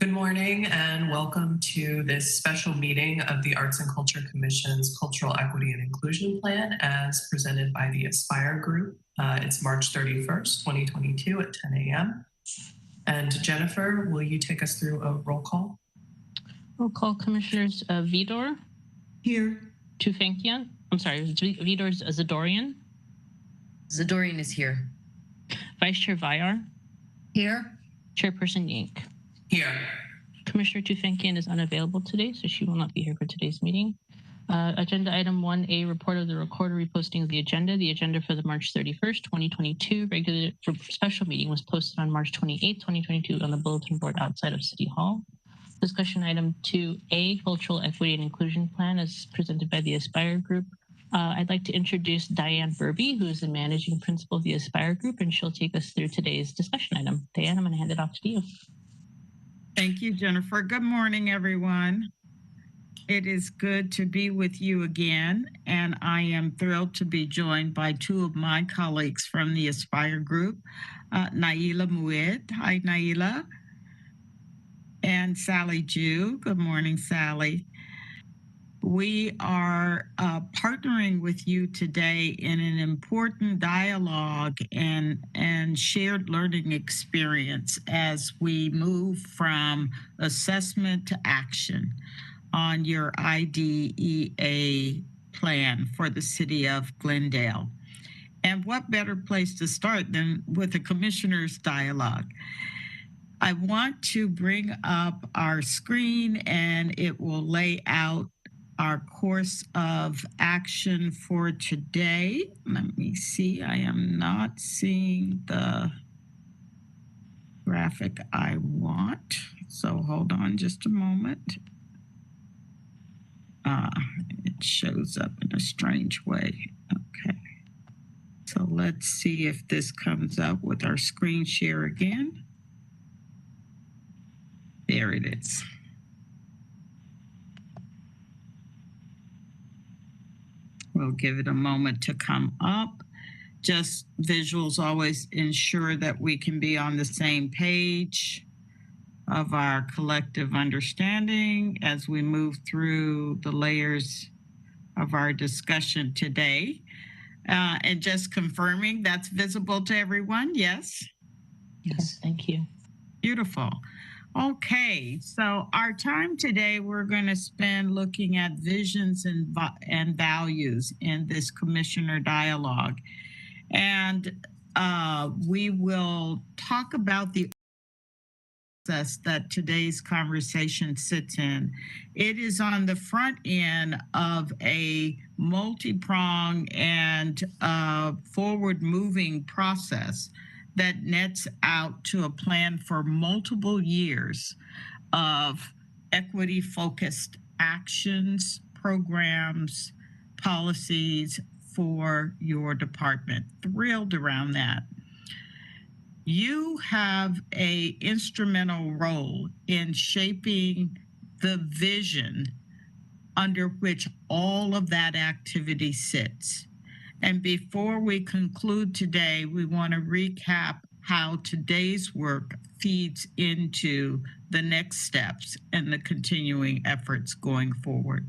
Good morning and welcome to this special meeting of the Arts and Culture Commission's Cultural Equity and Inclusion Plan as presented by the Aspire Group. It's March 31st, 2022 at 10 a.m. And Jennifer, will you take us through a roll call? Roll call. Commissioners Vidor. Here. Tufenkian. I'm sorry, Vidor's Zadorian. Zadorian is here. Vice Chair Vyar. Here. Chairperson Yank. Here. Commissioner Tufenkian is unavailable today, so she will not be here for today's meeting. Agenda item 1A, report of the recorder reposting of the agenda. The agenda for the March 31st, 2022 regular special meeting was posted on March 28th, 2022 on the bulletin board outside of City Hall. Discussion item 2A, Cultural Equity and Inclusion Plan as presented by the Aspire Group. I'd like to introduce Diane Burby, who is the managing principal of the Aspire Group, and she'll take us through today's discussion item. Diane, I'm going to hand it off to you. Thank you, Jennifer. Good morning, everyone. It is good to be with you again, and I am thrilled to be joined by two of my colleagues from the Aspire Group, Naila Moued. Hi, Naila. And Sally Jew. Good morning, Sally. We are partnering with you today in an important dialogue and shared learning experience as we move from assessment to action on your IDEA plan for the city of Glendale. And what better place to start than with a commissioner's dialogue? I want to bring up our screen and it will lay out our course of action for today. Let me see, I am not seeing the graphic I want. So hold on just a moment. It shows up in a strange way. Okay. So let's see if this comes up with our screen share again. There it is. We'll give it a moment to come up. Just visuals always ensure that we can be on the same page of our collective understanding as we move through the layers of our discussion today. And just confirming that's visible to everyone, yes? Yes, thank you. Beautiful. Okay, so our time today, we're going to spend looking at visions and values in this commissioner dialogue. And we will talk about the process that today's conversation sits in. It is on the front end of a multi-pronged and forward-moving process that nets out to a plan for multiple years of equity-focused actions, programs, policies for your department. Thrilled around that. You have an instrumental role in shaping the vision under which all of that activity sits. And before we conclude today, we want to recap how today's work feeds into the next steps and the continuing efforts going forward.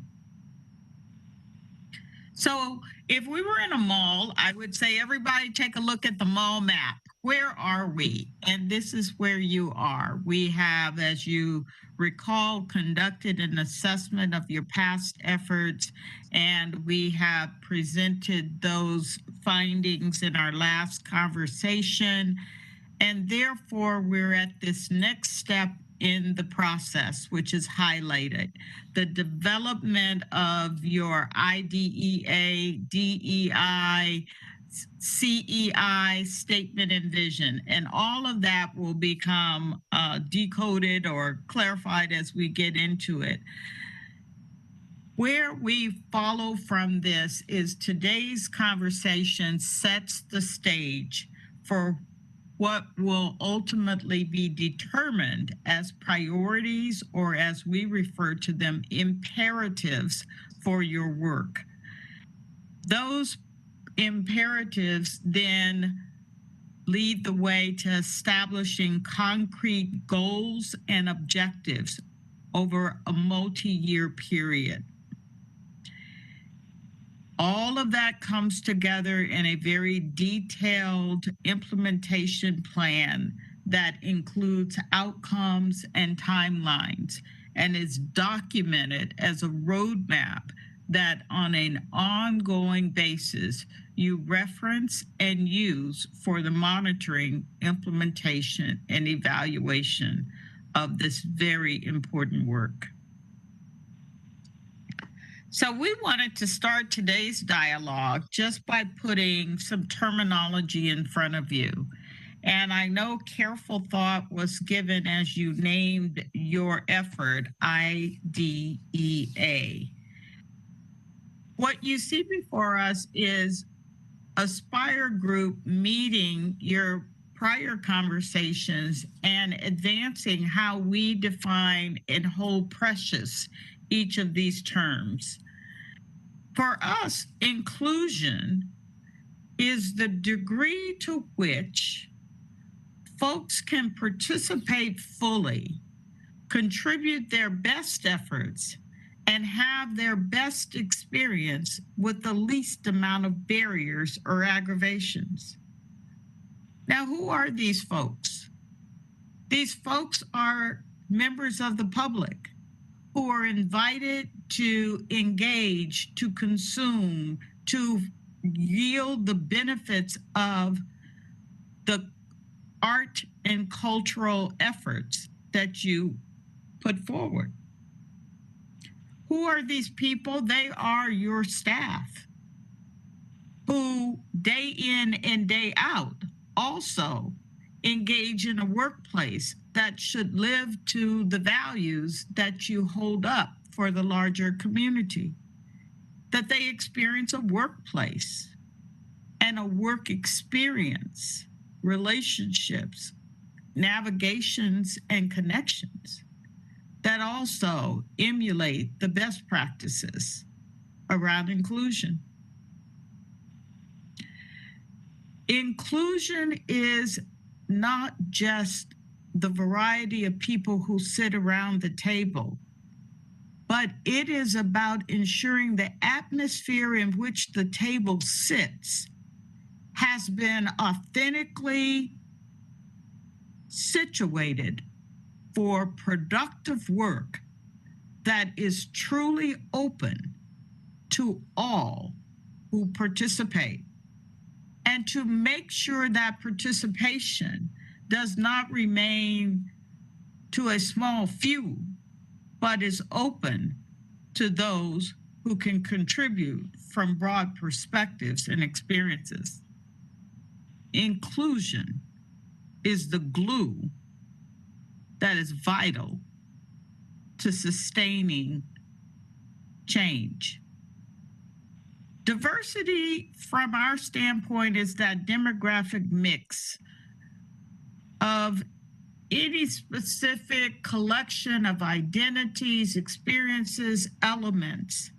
So if we were in a mall, I would say, everybody take a look at the mall map. Where are we? And this is where you are. We have, as you recall, conducted an assessment of your past efforts, and we have presented those findings in our last conversation. And therefore, we're at this next step in the process, which is highlighted, the development of your IDEA, DEI, CEI statement and vision, and all of that will become decoded or clarified as we get into it. Where we follow from this is today's conversation sets the stage for what will ultimately be determined as priorities, or as we refer to them, imperatives for your work. Those imperatives then lead the way to establishing concrete goals and objectives over a multi-year period. All of that comes together in a very detailed implementation plan that includes outcomes and timelines and is documented as a roadmap that on an ongoing basis you reference and use for the monitoring, implementation, and evaluation of this very important work. So we wanted to start today's dialogue just by putting some terminology in front of you. And I know careful thought was given as you named your effort, IDEA. What you see before us is Aspire Group meeting your prior conversations and advancing how we define and hold precious each of these terms. For us, inclusion is the degree to which folks can participate fully, contribute their best efforts, and have their best experience with the least amount of barriers or aggravations. Now, who are these folks? These folks are members of the public who are invited to engage, to consume, to yield the benefits of the art and cultural efforts that you put forward. Who are these people? They are your staff who day in and day out also engage in a workplace that should live to the values that you hold up for the larger community, that they experience a workplace and a work experience, relationships, navigations, and connections that also emulate the best practices around inclusion. Inclusion is not just the variety of people who sit around the table, but it is about ensuring the atmosphere in which the table sits has been authentically situated for productive work that is truly open to all who participate, and to make sure that participation does not remain to a small few, but is open to those who can contribute from broad perspectives and experiences. Inclusion is the glue that is vital to sustaining change. Diversity, from our standpoint, is that demographic mix of any specific collection of identities, experiences, elements.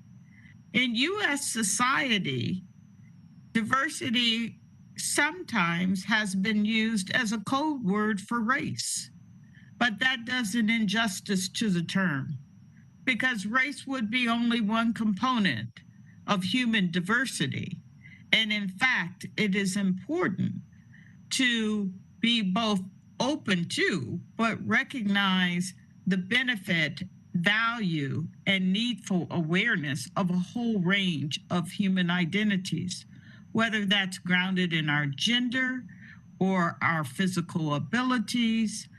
In U.S. society, diversity sometimes has been used as a code word for race, but that does an injustice to the term, because race would be only one component of human diversity. And in fact, it is important to be both open to, but recognize the benefit, value, and needful awareness of a whole range of human identities, whether that's grounded in our gender or our physical abilities,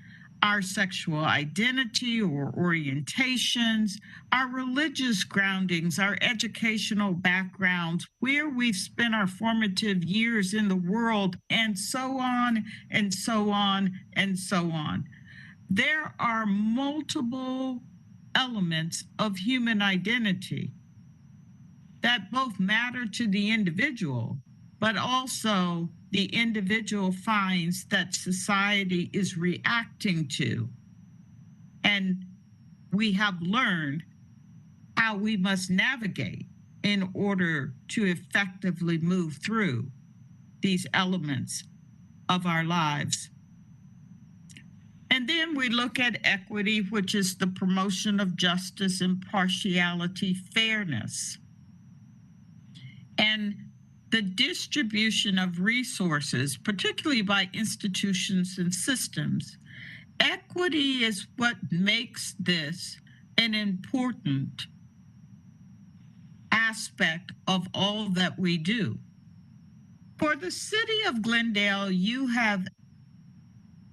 our sexual identity or orientations, our religious groundings, our educational backgrounds, where we've spent our formative years in the world, and so on, and so on, and so on. There are multiple elements of human identity that both matter to the individual, but also the individual finds that society is reacting to. And we have learned how we must navigate in order to effectively move through these elements of our lives. And then we look at equity, which is the promotion of justice, impartiality, fairness, and the distribution of resources, particularly by institutions and systems. Equity is what makes this an important aspect of all that we do. For the city of Glendale, you have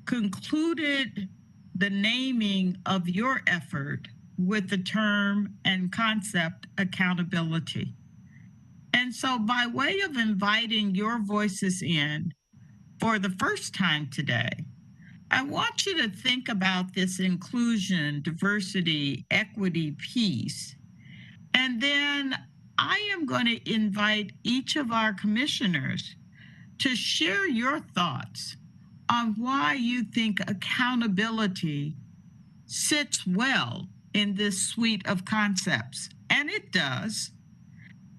concluded the naming of your effort with the term and concept accountability. And so, by way of inviting your voices in for the first time today, I want you to think about this inclusion, diversity, equity piece. And then I am going to invite each of our commissioners to share your thoughts on why you think accountability sits well in this suite of concepts. And it does.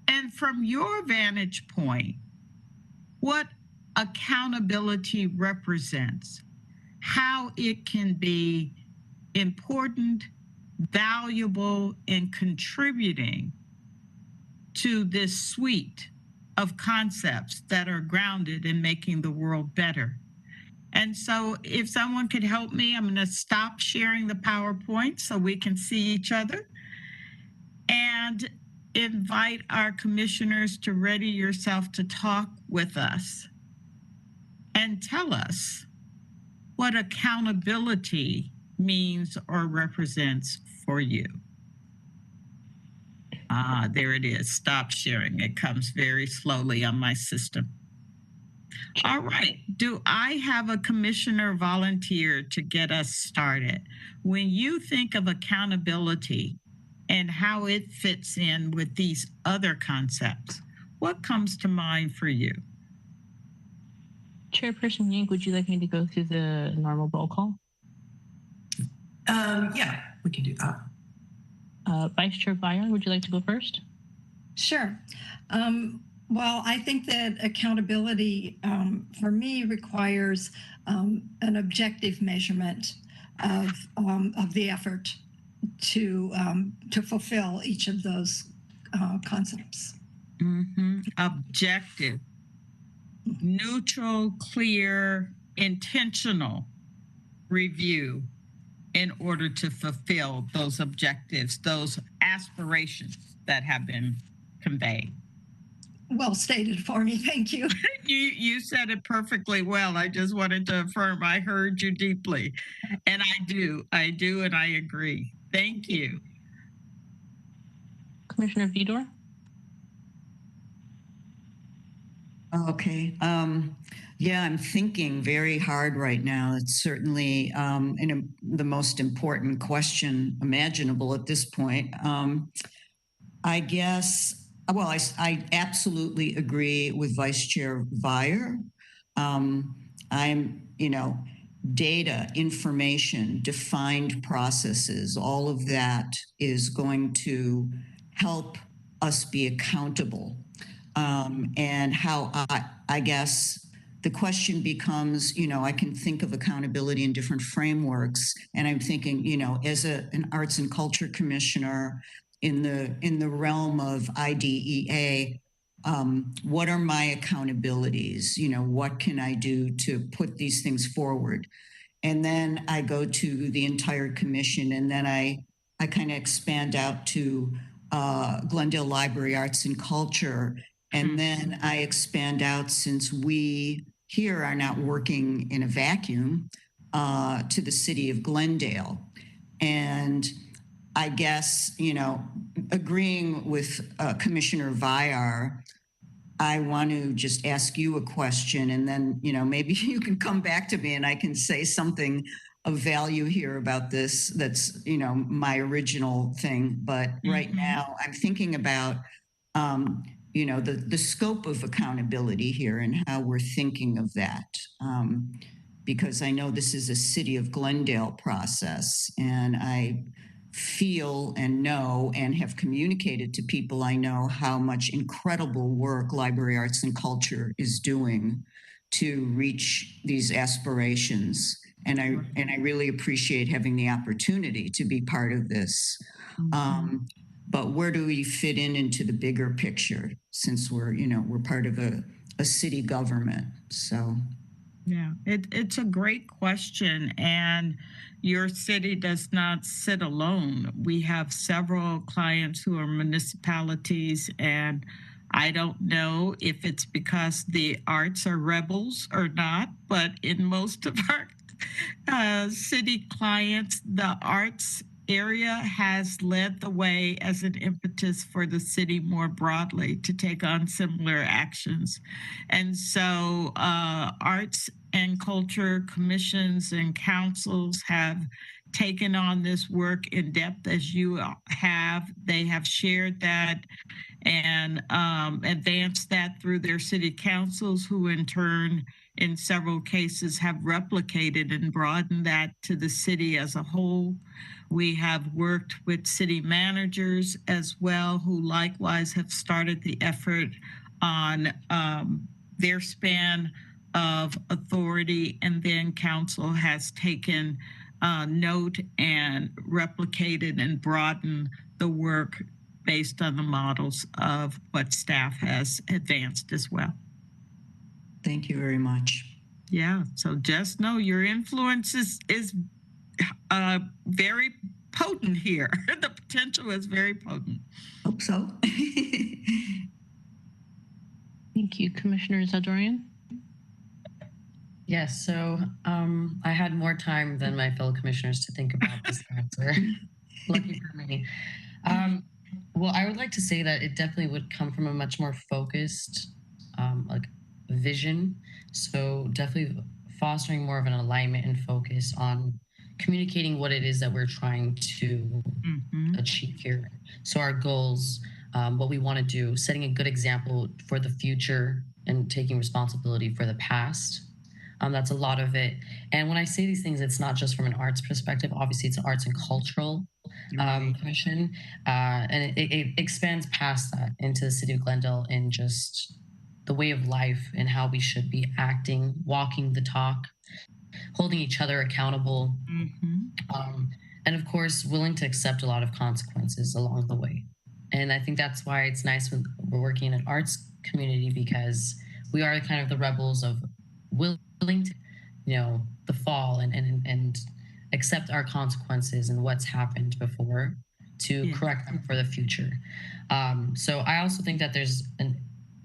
And from your vantage point, what accountability represents, how it can be important, valuable, and contributing to this suite of concepts that are grounded in making the world better. And so if someone could help me, I'm going to stop sharing the PowerPoint so we can see each other and invite our commissioners to ready yourself to talk with us and tell us what accountability means or represents for you. There it is. Stop sharing. It comes very slowly on my system. All right. Do I have a commissioner volunteer to get us started? When you think of accountability and how it fits in with these other concepts, what comes to mind for you? Chairperson Yink, would you like me to go through the normal roll call? Yeah, we can do that. Vice Chair Byron, would you like to go first? Sure. Well, I think that accountability for me requires an objective measurement of the effort to fulfill each of those concepts. Objective, neutral, clear, intentional review in order to fulfill those objectives, those aspirations that have been conveyed. Well stated for me. Thank you. You said it perfectly well. I just wanted to affirm I heard you deeply. And I do, and I agree. Thank you. Commissioner Vidor? Okay. Yeah, I'm thinking very hard right now. It's certainly the most important question imaginable at this point. I guess, well, I absolutely agree with Vice Chair Vire. Data, information, defined processes, all of that is going to help us be accountable. And how I guess the question becomes, I can think of accountability in different frameworks. And I'm thinking, as an arts and culture commissioner in the realm of IDEA, what are my accountabilities? What can I do to put these things forward? And then I go to the entire commission, and then I kind of expand out to Glendale Library Arts and Culture. And then I expand out, since we here are not working in a vacuum, to the city of Glendale. And I guess, agreeing with Commissioner Vyar, I want to just ask you a question, and then, maybe you can come back to me and I can say something of value here about this. That's, my original thing. But right now I'm thinking about, the scope of accountability here and how we're thinking of that. Because I know this is a City of Glendale process, and I feel and know and have communicated to people I know how much incredible work Library Arts and Culture is doing to reach these aspirations. And I really appreciate having the opportunity to be part of this. But where do we fit into the bigger picture, since we're part of a city government? So yeah, it's a great question. And your city does not sit alone. We have several clients who are municipalities, and I don't know if it's because the arts are rebels or not, but in most of our city clients, the arts area has led the way as an impetus for the city more broadly to take on similar actions. And so arts and culture commissions and councils have taken on this work in depth as you have. They have shared that and advanced that through their city councils, who in turn, in several cases, have replicated and broadened that to the city as a whole. We have worked with city managers as well, who likewise have started the effort on their span of authority, and then council has taken note and replicated and broadened the work based on the models of what staff has advanced as well. Thank you very much. Yeah, so just know your influence is very potent here. The potential is very potent. Hope so. Thank you, Commissioner Zadorian. Yes, so I had more time than my fellow commissioners to think about this answer. Lucky for me. Well, I would like to say that it definitely would come from a much more focused vision. So definitely fostering more of an alignment and focus on communicating what it is that we're trying to achieve here. So our goals, what we want to do, setting a good example for the future and taking responsibility for the past. That's a lot of it. And when I say these things, it's not just from an arts perspective. Obviously, it's an arts and cultural commission. And it expands past that into the city of Glendale and just the way of life and how we should be acting, walking the talk, holding each other accountable. And of course, willing to accept a lot of consequences along the way. And I think that's why it's nice when we're working in an arts community, because we are kind of the rebels of willing to, the fall and accept our consequences and what's happened before to correct them for the future. So I also think that there's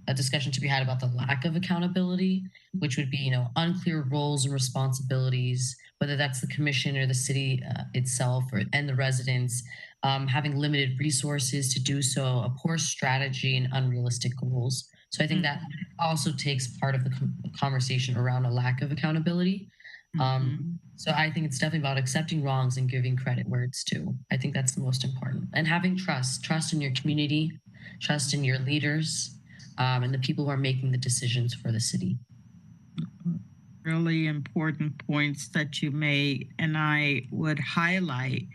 a discussion to be had about the lack of accountability, which would be, unclear roles and responsibilities, whether that's the commission or the city itself and the residents, having limited resources to do so, a poor strategy and unrealistic goals. So I think that also takes part of the conversation around a lack of accountability. So I think it's definitely about accepting wrongs and giving credit where it's due. I think that's the most important. And having trust in your community, trust in your leaders, and the people who are making the decisions for the city. Really important points that you made. And I would highlight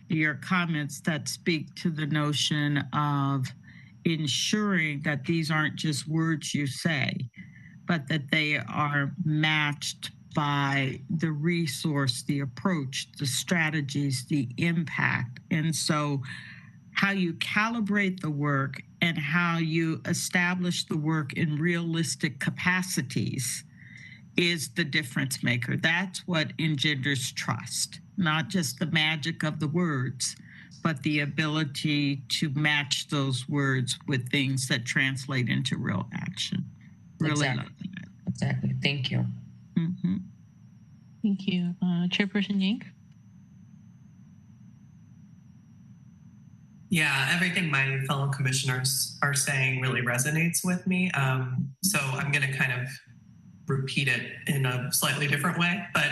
your comments that speak to the notion of ensuring that these aren't just words you say, but that they are matched by the resource, the approach, the strategies, the impact. And so how you calibrate the work and how you establish the work in realistic capacities is the difference maker. That's what engenders trust, not just the magic of the words, but the ability to match those words with things that translate into real action. Really love that. Exactly. Thank you. Thank you. Chairperson Yank? Yeah, everything my fellow commissioners are saying really resonates with me. So I'm going to kind of repeat it in a slightly different way, but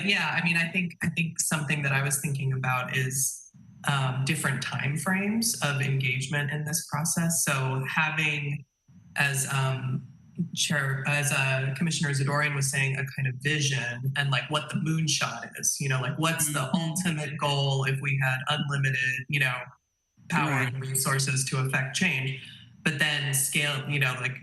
yeah, I mean, I think something that I was thinking about is different time frames of engagement in this process. So having, as Commissioner Zadorian was saying, a kind of vision and like what the moonshot is, like what's the ultimate goal if we had unlimited, power and resources to affect change, but then scale, like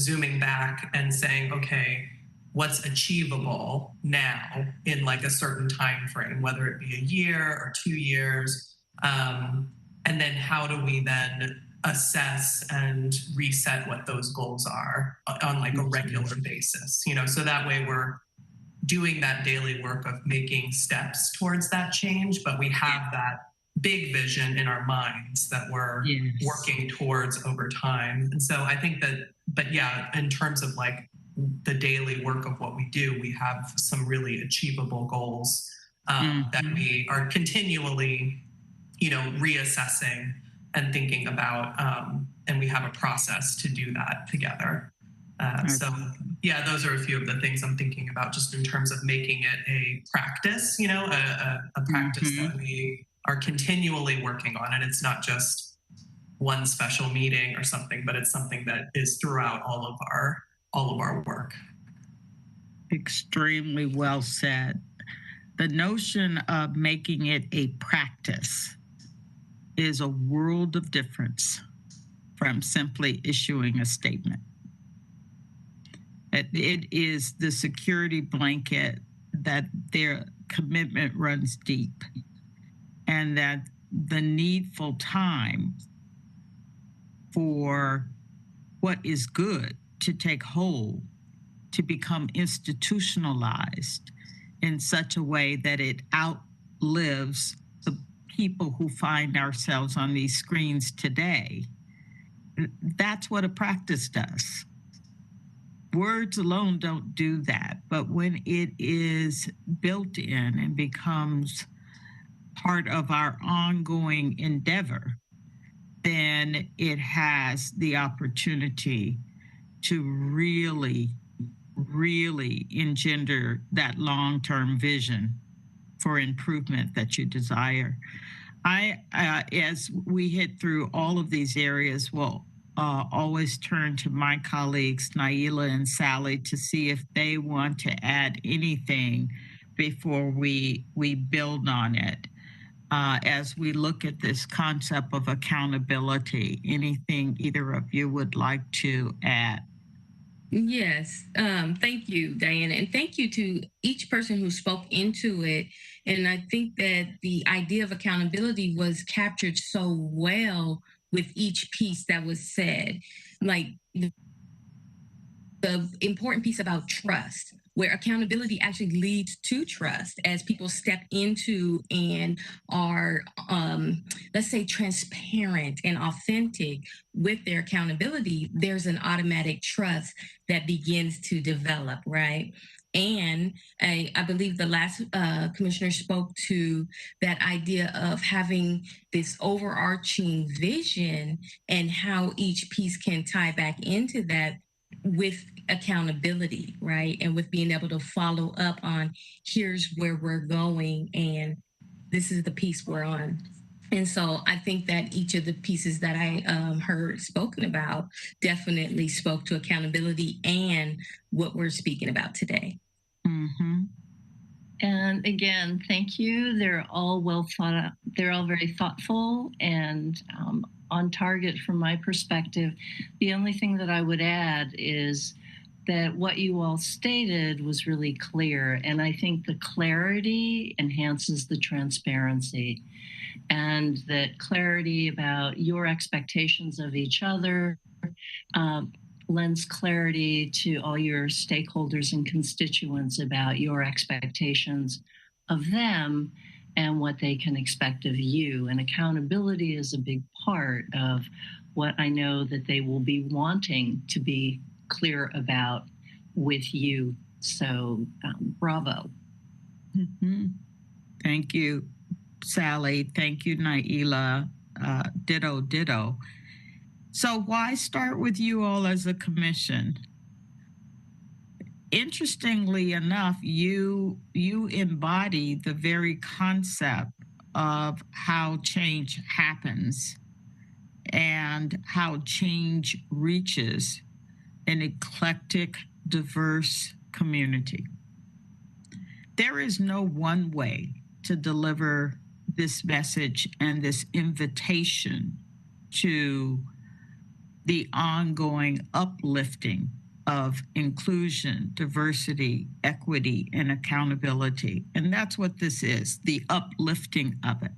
zooming back and saying, okay, what's achievable now in like a certain time frame, whether it be a year or 2 years, and then how do we then assess and reset what those goals are on like a regular basis, you know, so that way we're doing that daily work of making steps towards that change, but we have that big vision in our minds that we're working towards over time. And so I think that, but yeah, in terms of like the daily work of what we do, we have some really achievable goals that we are continually, you know, reassessing and thinking about, and we have a process to do that together. So yeah, those are a few of the things I'm thinking about just in terms of making it a practice, you know, a practice that we are continually working on. And it's not just one special meeting or something, but it's something that is throughout all of our work. Extremely well said. The notion of making it a practice is a world of difference from simply issuing a statement. It is the security blanket that their commitment runs deep, and that the needful time for what is good to take hold, to become institutionalized in such a way that it outlives the people who find ourselves on these screens today. That's what a practice does. Words alone don't do that, but when it is built in and becomes part of our ongoing endeavor, then it has the opportunity to really, really engender that long-term vision for improvement that you desire. As we hit through all of these areas, will always turn to my colleagues, Naila and Sally, to see if they want to add anything before we build on it. As we look at this concept of accountability, anything either of you would like to add? Yes. Thank you, Diana. And thank you to each person who spoke into it. And I think that the idea of accountability was captured so well with each piece that was said. Like the important piece about trust, where accountability actually leads to trust as people step into and are, let's say, transparent and authentic with their accountability, there's an automatic trust that begins to develop, right? And I believe the last commissioner spoke to that idea of having this overarching vision and how each piece can tie back into that with accountability, right? And with being able to follow up on here's where we're going and this is the piece we're on. And so I think that each of the pieces that I heard spoken about definitely spoke to accountability and what we're speaking about today. Mm-hmm. And again, thank you. They're all well thought out. They're all very thoughtful and on target from my perspective. The only thing that I would add is that what you all stated was really clear. And I think the clarity enhances the transparency, and that clarity about your expectations of each other lends clarity to all your stakeholders and constituents about your expectations of them and what they can expect of you. And accountability is a big part of what I know that they will be wanting to be clear about with you. So bravo. Mm-hmm. Thank you, Sally. Thank you, Naila. Ditto, ditto. So why start with you all as a commission? Interestingly enough, you embody the very concept of how change happens and how change reaches an eclectic, diverse community. There is no one way to deliver this message and this invitation to the ongoing uplifting of inclusion, diversity, equity, and accountability. And that's what this is, the uplifting of it.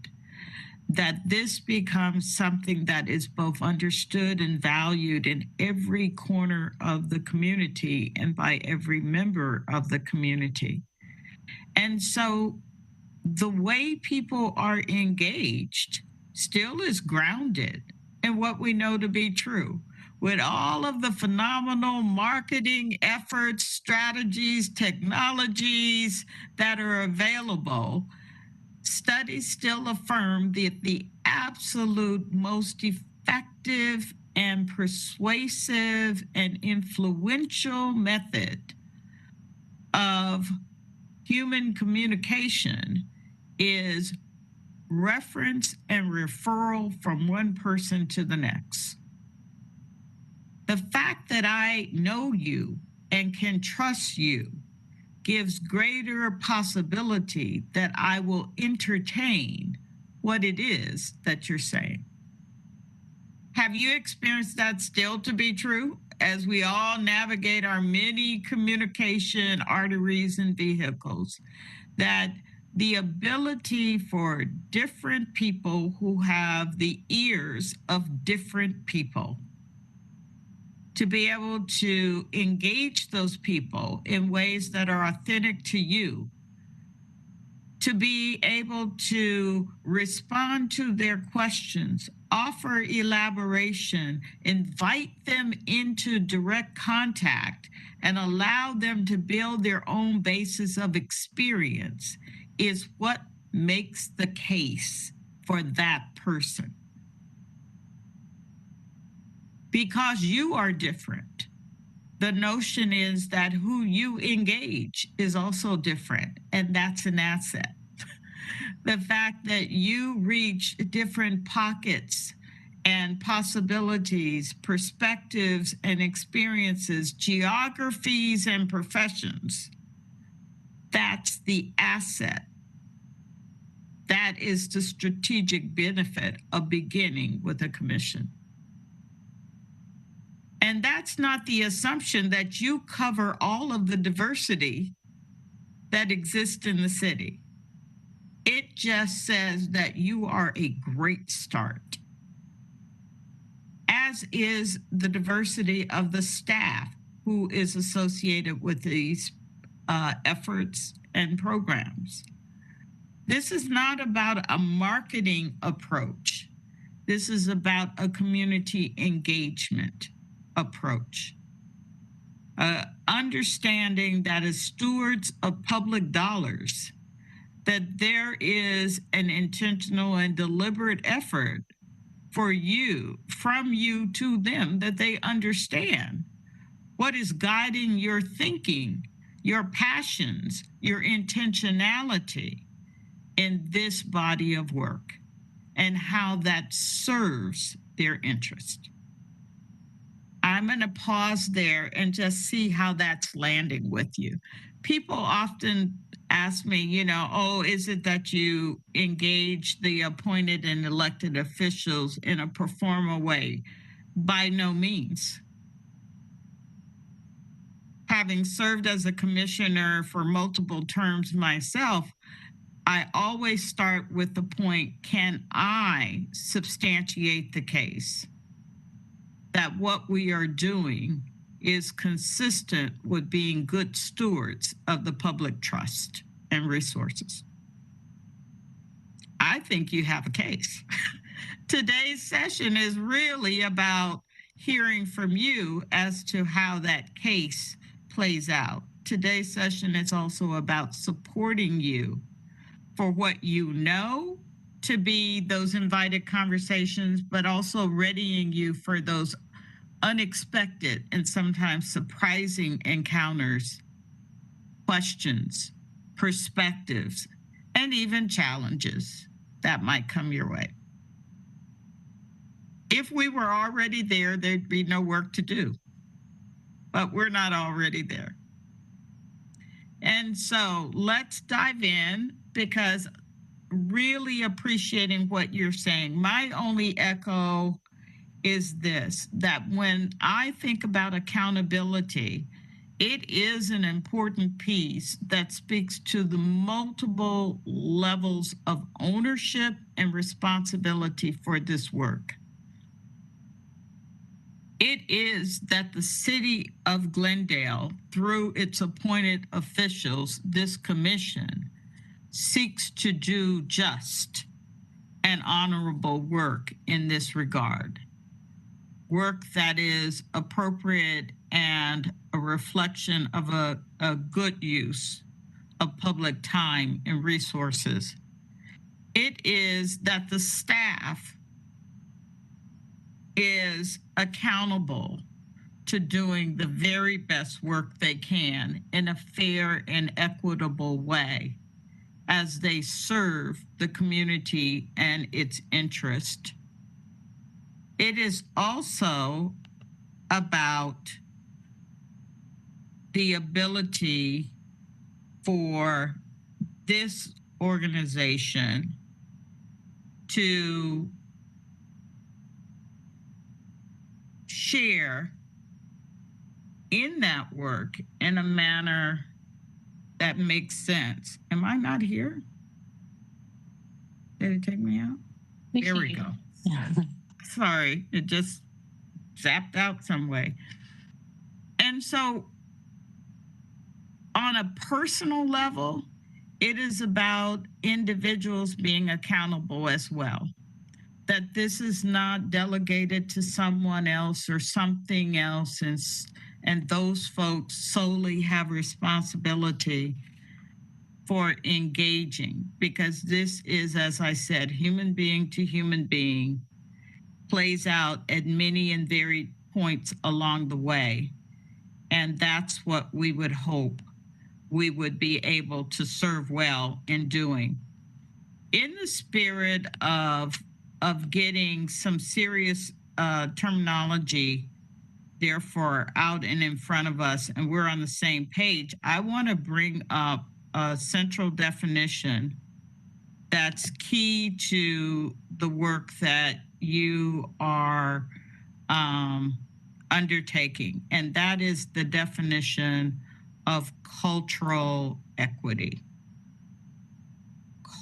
That this becomes something that is both understood and valued in every corner of the community and by every member of the community. And so the way people are engaged still is grounded in what we know to be true. With all of the phenomenal marketing efforts, strategies, technologies that are available, studies still affirm that the absolute most effective and persuasive and influential method of human communication is reference and referral from one person to the next. The fact that I know you and can trust you gives greater possibility that I will entertain what it is that you're saying. Have you experienced that still to be true as we all navigate our many communication arteries and vehicles? That the ability for different people who have the ears of different people to be able to engage those people in ways that are authentic to you, to be able to respond to their questions, offer elaboration, invite them into direct contact, and allow them to build their own basis of experience is what makes the case for that person. Because you are different, the notion is that who you engage is also different, and that's an asset. The fact that you reach different pockets and possibilities, perspectives and experiences, geographies and professions, that's the asset. That is the strategic benefit of beginning with a commission. And that's not the assumption that you cover all of the diversity that exists in the city. It just says that you are a great start, as is the diversity of the staff who is associated with these efforts and programs. This is not about a marketing approach. This is about a community engagement approach. Understanding that as stewards of public dollars, that there is an intentional and deliberate effort for you, from you to them, that they understand what is guiding your thinking, your passions, your intentionality in this body of work, and how that serves their interest. I'm going to pause there and just see how that's landing with you. People often ask me, oh, is it that you engage the appointed and elected officials in a pro forma way? By no means. Having served as a commissioner for multiple terms myself, I always start with the point, can I substantiate the case that what we are doing is consistent with being good stewards of the public trust and resources? I think you have a case. Today's session is really about hearing from you as to how that case plays out. Today's session is also about supporting you for what you know to be those invited conversations, but also readying you for those unexpected and sometimes surprising encounters, questions, perspectives, and even challenges that might come your way. If we were already there, there'd be no work to do, but we're not already there. And so let's dive in, because really appreciating what you're saying. My only echo is this, that when I think about accountability, it is an important piece that speaks to the multiple levels of ownership and responsibility for this work. It is that the city of Glendale, through its appointed officials, this commission, seeks to do just and honorable work in this regard. Work that is appropriate and a reflection of a good use of public time and resources. It is that the staff is accountable to doing the very best work they can in a fair and equitable way as they serve the community and its interest. It is also about the ability for this organization to share in that work in a manner that makes sense. Am I not here? Did it take me out? There we go. Yeah. Sorry, it just zapped out some way. And so on a personal level, it is about individuals being accountable as well. That this is not delegated to someone else or something else, and those folks solely have responsibility for engaging, because this is, as I said, human being to human being, plays out at many and varied points along the way. And that's what we would hope we would be able to serve well in doing. In the spirit of getting some serious terminology, therefore, out and in front of us, and we're on the same page, I want to bring up a central definition that's key to the work that you are undertaking, and that is the definition of cultural equity.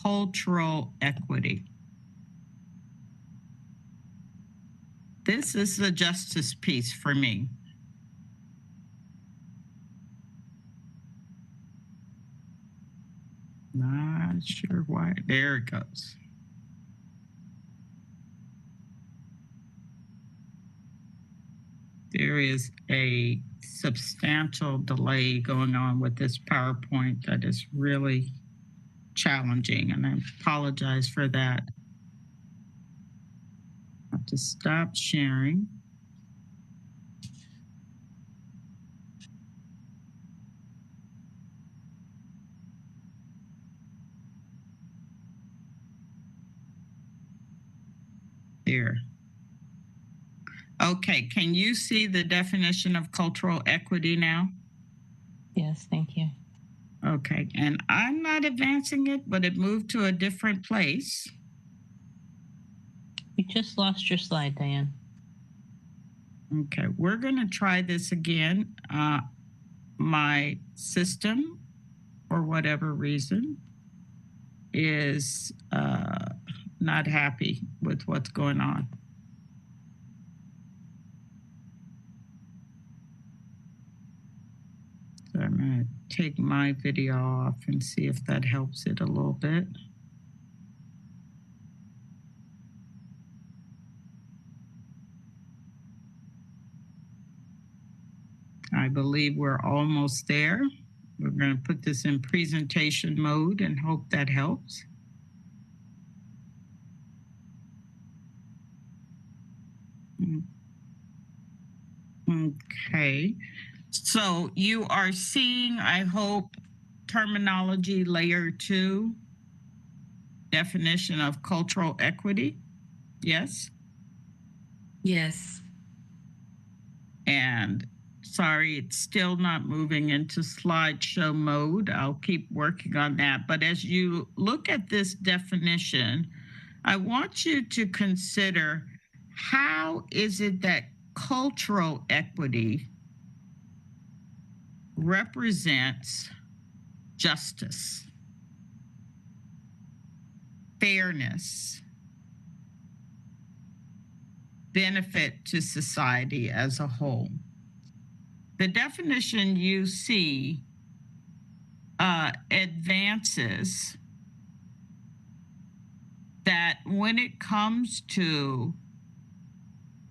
Cultural equity. This is the justice piece for me. Not sure why. There it goes. There is a substantial delay going on with this PowerPoint that is really challenging, and I apologize for that. I have to stop sharing. There. Okay, can you see the definition of cultural equity now? Yes, thank you. Okay, and I'm not advancing it, but it moved to a different place. We just lost your slide, Diane. Okay, we're gonna try this again. My system, for whatever reason, is not happy with what's going on. So I'm gonna take my video off and see if that helps it a little bit. I believe we're almost there. We're going to put this in presentation mode and hope that helps. Okay, so you are seeing, I hope, terminology layer 2, definition of cultural equity. Yes? Yes. And sorry, it's still not moving into slideshow mode. I'll keep working on that. But as you look at this definition, I want you to consider how is it that cultural equity represents justice, fairness, benefit to society as a whole? The definition you see advances that when it comes to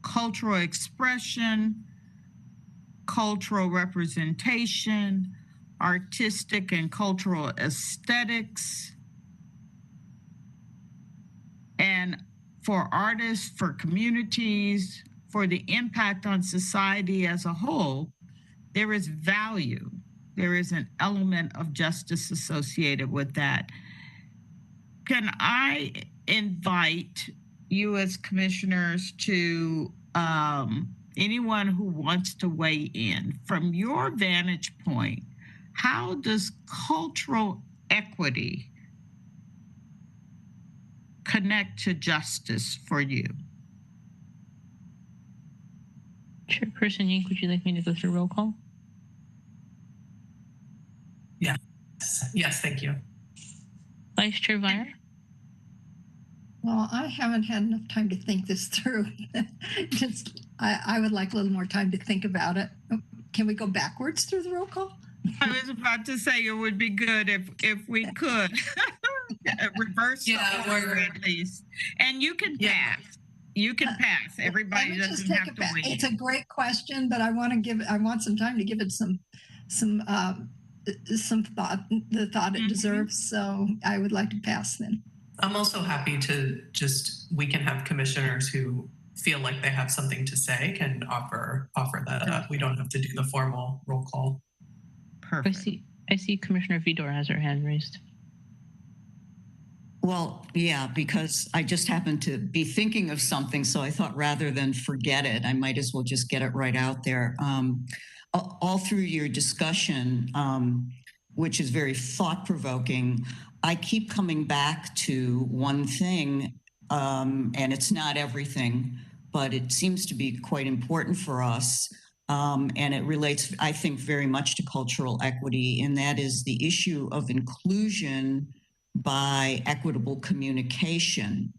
cultural expression, cultural representation, artistic and cultural aesthetics, and for artists, for communities, for the impact on society as a whole, there is value. There is an element of justice associated with that. Can I invite you as commissioners to anyone who wants to weigh in from your vantage point? How does cultural equity connect to justice for you? Chairperson Yink, would you like me to go through roll call? Yes, thank you. Vice Chair Vire? Well, I haven't had enough time to think this through. I would like a little more time to think about it. Can we go backwards through the roll call? I was about to say it would be good if we could reverse the order at least. And you can pass. You can pass. Everybody doesn't have to wait. It's a great question, but I want some time to give it some thought, the thought it deserves. So I would like to pass then. I'm also happy to we can have commissioners who feel like they have something to say can offer that up. We don't have to do the formal roll call. Perfect. I see Commissioner Vidor has her hand raised. Well, yeah, because I just happened to be thinking of something. So I thought rather than forget it, I might as well just get it right out there. All through your discussion, which is very thought-provoking, I keep coming back to one thing, and it's not everything, but it seems to be quite important for us. And it relates, I think, very much to cultural equity, and that is the issue of inclusion by equitable communication.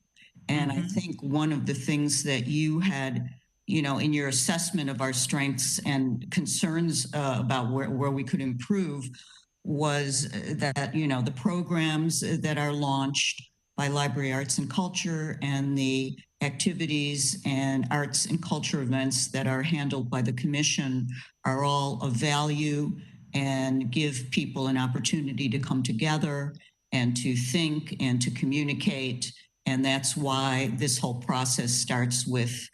And I think one of the things that you had, in your assessment of our strengths and concerns about where we could improve was that, the programs that are launched by Library Arts and Culture and the activities and arts and culture events that are handled by the Commission are all of value and give people an opportunity to come together and to think and to communicate. And that's why this whole process starts with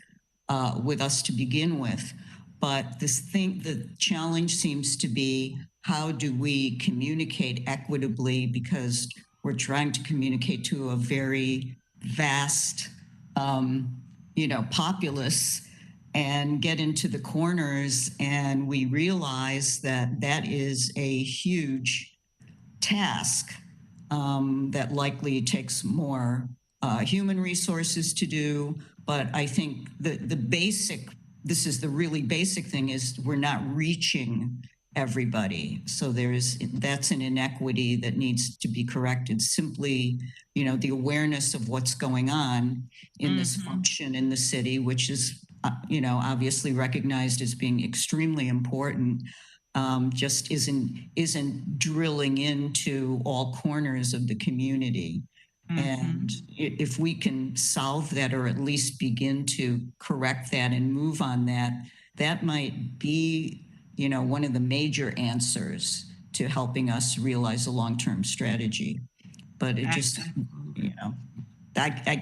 us to begin with. But the challenge seems to be, how do we communicate equitably? Because we're trying to communicate to a very vast, populace, and get into the corners. And we realize that that is a huge task that likely takes more human resources to do. But I think this is the really basic thing, is we're not reaching everybody. So that's an inequity that needs to be corrected. Simply, the awareness of what's going on in this function in the city, which is, obviously recognized as being extremely important, just isn't drilling into all corners of the community. And if we can solve that, or at least begin to correct that and move on that, that might be, one of the major answers to helping us realize a long-term strategy. But it just, I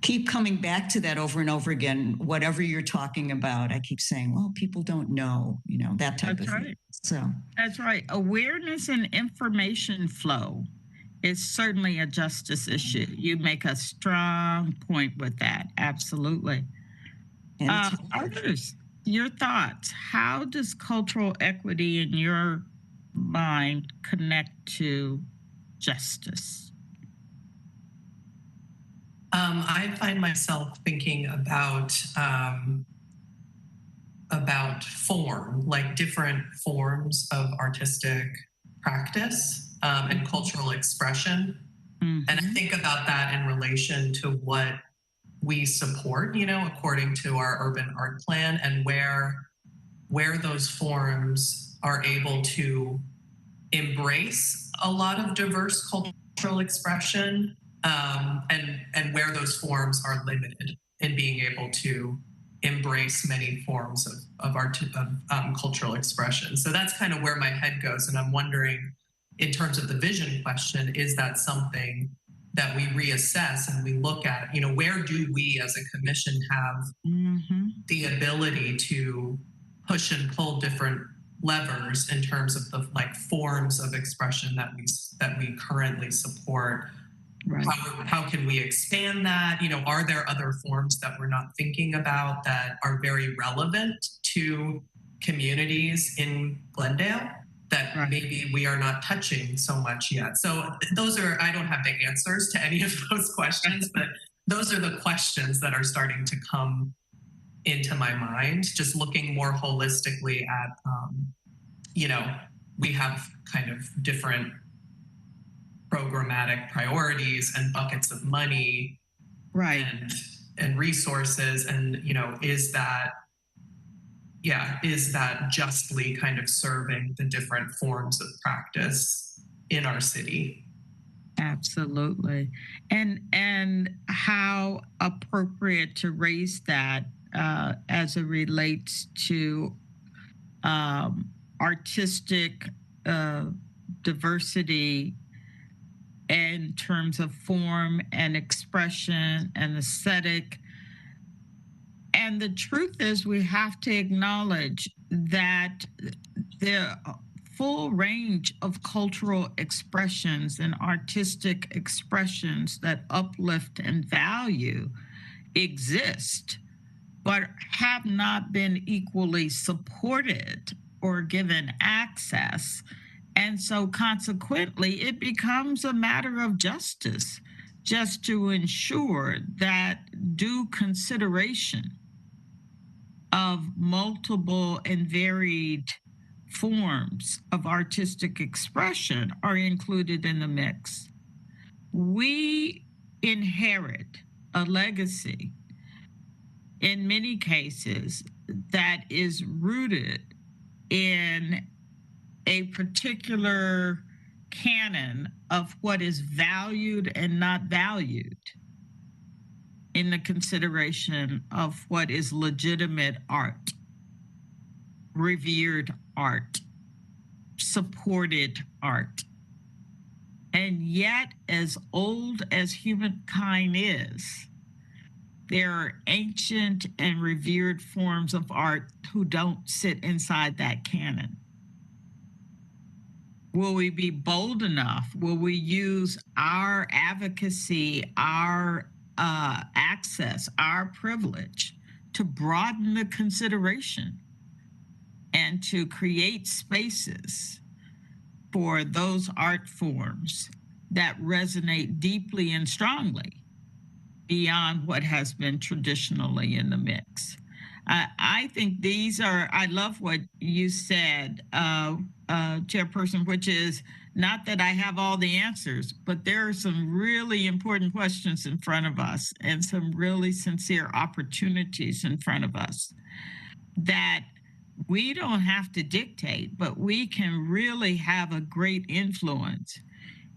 keep coming back to that over and over again. Whatever you're talking about, I keep saying, well, people don't know, that type of thing. So that's right. Awareness and information flow is certainly a justice issue. You make a strong point with that. Absolutely. Others, your thoughts. How does cultural equity in your mind connect to justice? I find myself thinking about form, like different forms of artistic practice and cultural expression. And I think about that in relation to what we support, according to our urban art plan, and where those forms are able to embrace a lot of diverse cultural expression, and where those forms are limited in being able to embrace many forms of cultural expression. So that's kind of where my head goes. And I'm wondering, in terms of the vision question, is that something that we reassess and we look at, where do we as a commission have the ability to push and pull different levers in terms of the forms of expression that we currently support? Right. How can we expand that? Are there other forms that we're not thinking about that are very relevant to communities in Glendale that maybe we are not touching so much yet? So I don't have the answers to any of those questions, but those are the questions that are starting to come into my mind, just looking more holistically at, we have kind of different programmatic priorities and buckets of money, right, and resources, and is that justly kind of serving the different forms of practice in our city? Absolutely. And how appropriate to raise that as it relates to artistic diversity in terms of form and expression and aesthetic. And the truth is, we have to acknowledge that the full range of cultural expressions and artistic expressions that uplift and value exist, but have not been equally supported or given access. And so consequently, it becomes a matter of justice just to ensure that due consideration of multiple and varied forms of artistic expression are included in the mix. We inherit a legacy in many cases that is rooted in a particular canon of what is valued and not valued in the consideration of what is legitimate art, revered art, supported art. And yet, as old as humankind is, there are ancient and revered forms of art who don't sit inside that canon. Will we be bold enough? Will we use our advocacy, our access, our privilege to broaden the consideration and to create spaces for those art forms that resonate deeply and strongly beyond what has been traditionally in the mix? I think I love what you said, Chairperson, which is not that I have all the answers, but there are some really important questions in front of us and some really sincere opportunities in front of us that we don't have to dictate, but we can really have a great influence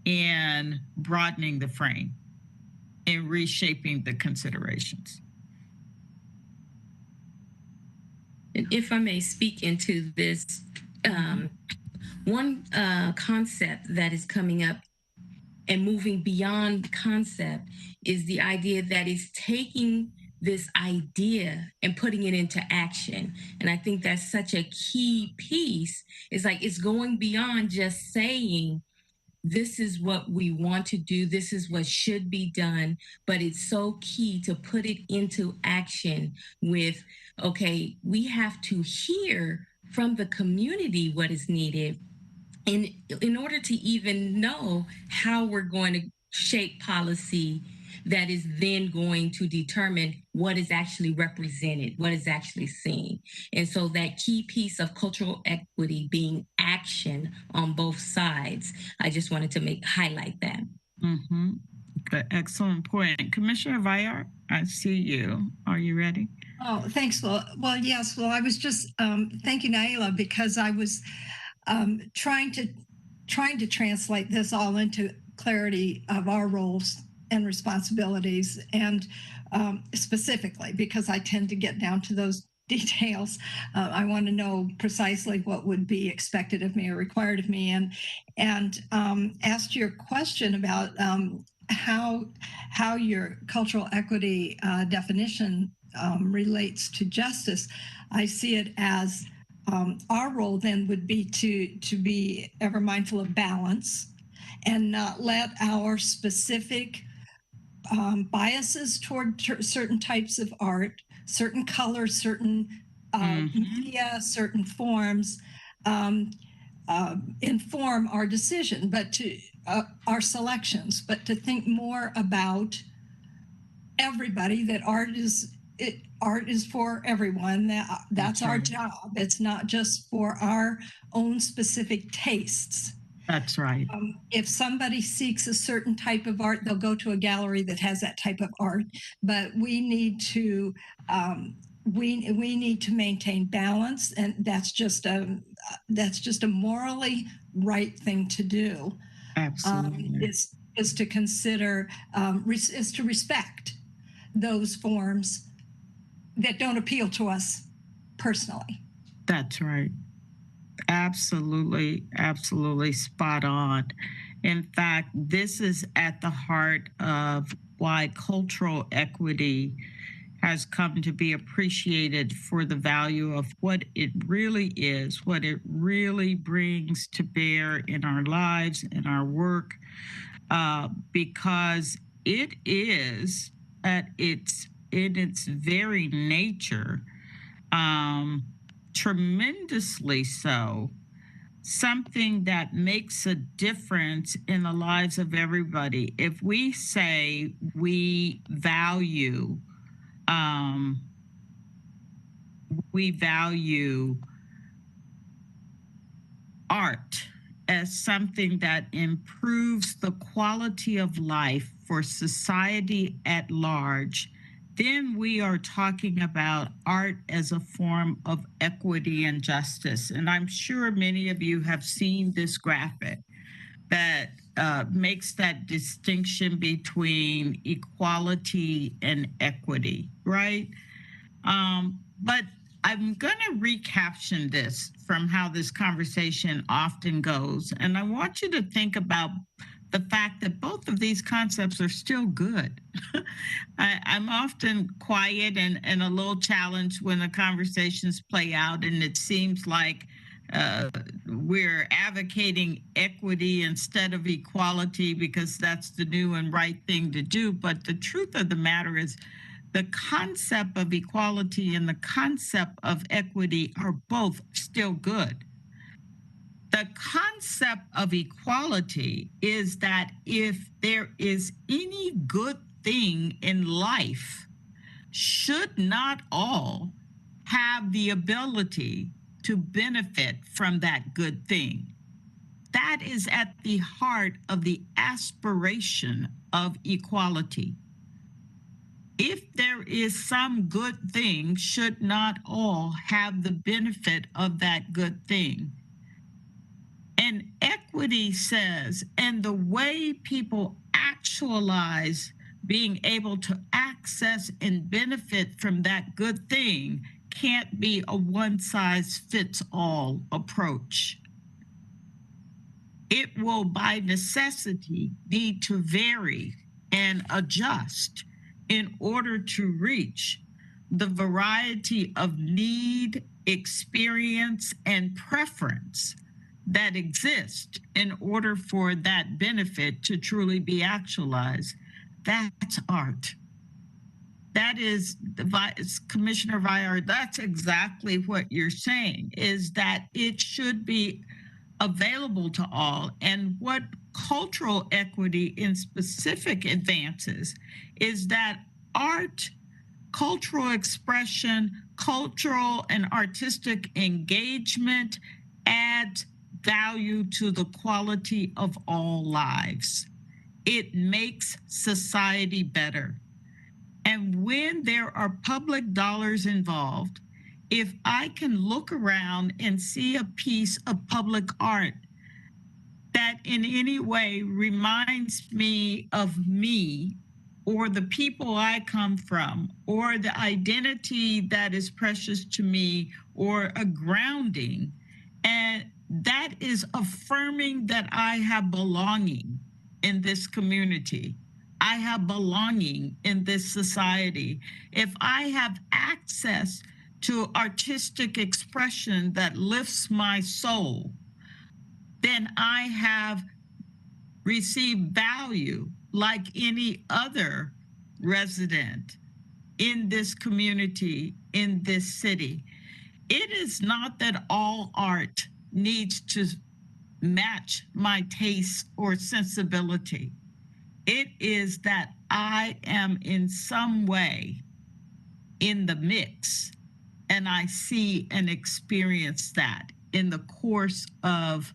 in broadening the frame and reshaping the considerations. And if I may speak into this, one concept that is coming up and moving beyond concept is the idea that it's taking this idea and putting it into action. And I think that's such a key piece. It's like it's going beyond just saying, this is what we want to do, this is what should be done, but it's so key to put it into action with, okay, we have to hear from the community what is needed in order to even know how we're going to shape policy that is then going to determine what is actually represented, what is actually seen. And so that key piece of cultural equity being action on both sides, I just wanted to highlight that. Mm-hmm. Good. Excellent point. Commissioner Vayar, I see you. Are you ready? Oh, thanks. Well, yes. Well, I was just thanking Naila because I was trying to translate this all into clarity of our roles and responsibilities, and specifically because I tend to get down to those details. I want to know precisely what would be expected of me or required of me, and asked your question about how your cultural equity definition relates to justice. I see it as our role then would be to be ever mindful of balance and not let our specific biases toward certain types of art, certain colors, certain media, certain forms inform our decision, but to our selections, but to think more about everybody, that art is for everyone. That's our job. It's not just for our own specific tastes. That's right. If somebody seeks a certain type of art, they'll go to a gallery that has that type of art. But we need to we need to maintain balance, and that's just a morally right thing to do. Absolutely. Is to consider is to respect those forms that don't appeal to us personally. That's right. Absolutely, absolutely spot on. In fact, this is at the heart of why cultural equity has come to be appreciated for the value of what it really is, what it really brings to bear in our lives, in our work, because it is in its very nature, tremendously so, something that makes a difference in the lives of everybody. If we say we value art as something that improves the quality of life for society at large, then we are talking about art as a form of equity and justice. And I'm sure many of you have seen this graphic that makes that distinction between equality and equity, right? But I'm going to recaption this from how this conversation often goes. And I want you to think about the fact that both of these concepts are still good. I'm often quiet and a little challenged when the conversations play out, and it seems like we're advocating equity instead of equality because that's the new and right thing to do. But the truth of the matter is, the concept of equality and the concept of equity are both still good. The concept of equality is that if there is any good thing in life, should not all have the ability to benefit from that good thing? That is at the heart of the aspiration of equality. If there is some good thing, should not all have the benefit of that good thing? And equity says, and the way people actualize being able to access and benefit from that good thing can't be a one-size-fits-all approach. It will, by necessity, need to vary and adjust in order to reach the variety of need, experience, and preference that exist in order for that benefit to truly be actualized. That's art. That is, Commissioner Vayar, that's exactly what you're saying, is that it should be available to all. And what cultural equity in specific advances is that art, cultural expression, cultural and artistic engagement adds value to the quality of all lives. It makes society better. And when there are public dollars involved, if I can look around and see a piece of public art that in any way reminds me of me or the people I come from or the identity that is precious to me or a grounding, and that is affirming that I have belonging in this community. I have belonging in this society. If I have access to artistic expression that lifts my soul, then I have received value like any other resident in this community, in this city. It is not that all art needs to match my taste or sensibility. It is that I am in some way in the mix, and I see and experience that in the course of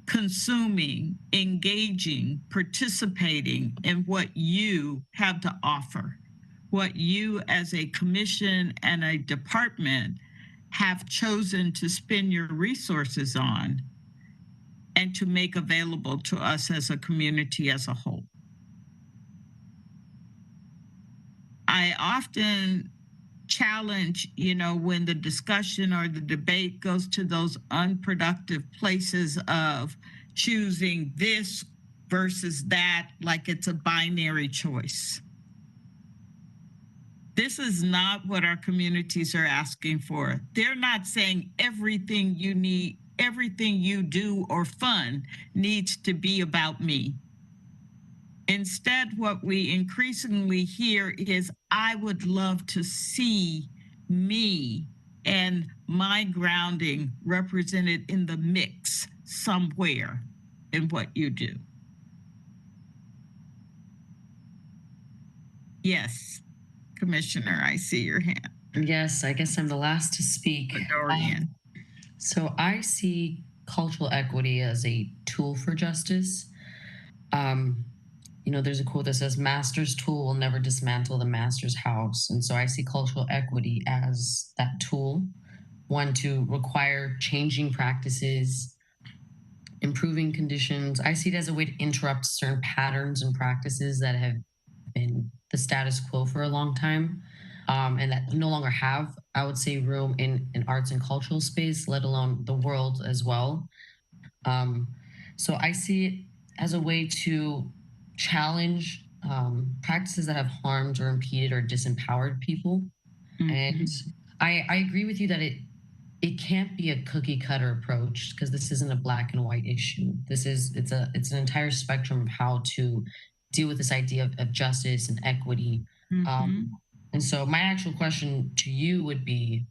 consuming, engaging, participating in what you have to offer, what you as a commission and a department have chosen to spend your resources on and to make available to us as a community as a whole. I often challenge, when the discussion or the debate goes to those unproductive places of choosing this versus that, like it's a binary choice. This is not what our communities are asking for. They're not saying everything you need, everything you do or fund needs to be about me. Instead, what we increasingly hear is, I would love to see me and my grounding represented in the mix somewhere in what you do. Yes, Commissioner, I see your hand. Yes, I guess I'm the last to speak. Dorian. So I see cultural equity as a tool for justice. There's a quote that says, master's tool will never dismantle the master's house. And so I see cultural equity as that tool, one to require changing practices, improving conditions. I see it as a way to interrupt certain patterns and practices that have been the status quo for a long time, and that no longer have, I would say, room in arts and cultural space, let alone the world as well. So I see it as a way to challenge practices that have harmed or impeded or disempowered people. Mm-hmm. And I agree with you that it can't be a cookie cutter approach, because this isn't a black and white issue. It's an entire spectrum of how to deal with this idea of justice and equity. Mm-hmm. And so my actual question to you would be,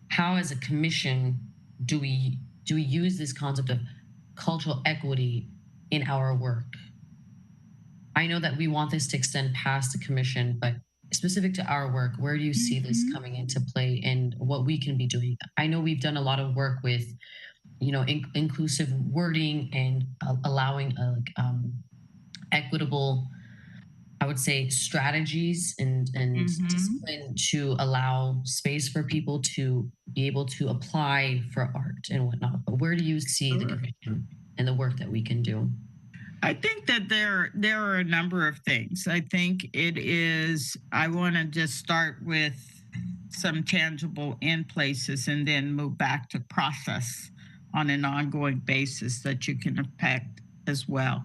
how as a commission do we use this concept of cultural equity in our work? I know that we want this to extend past the commission, but specific to our work, where do you see this coming into play and what we can be doing? I know we've done a lot of work with, inclusive wording and allowing equitable, I would say, strategies and discipline to allow space for people to be able to apply for art and whatnot. But where do you see the commission and the work that we can do? I think that there are a number of things. I think I want to just start with some tangible end places and then move back to process on an ongoing basis that you can affect as well.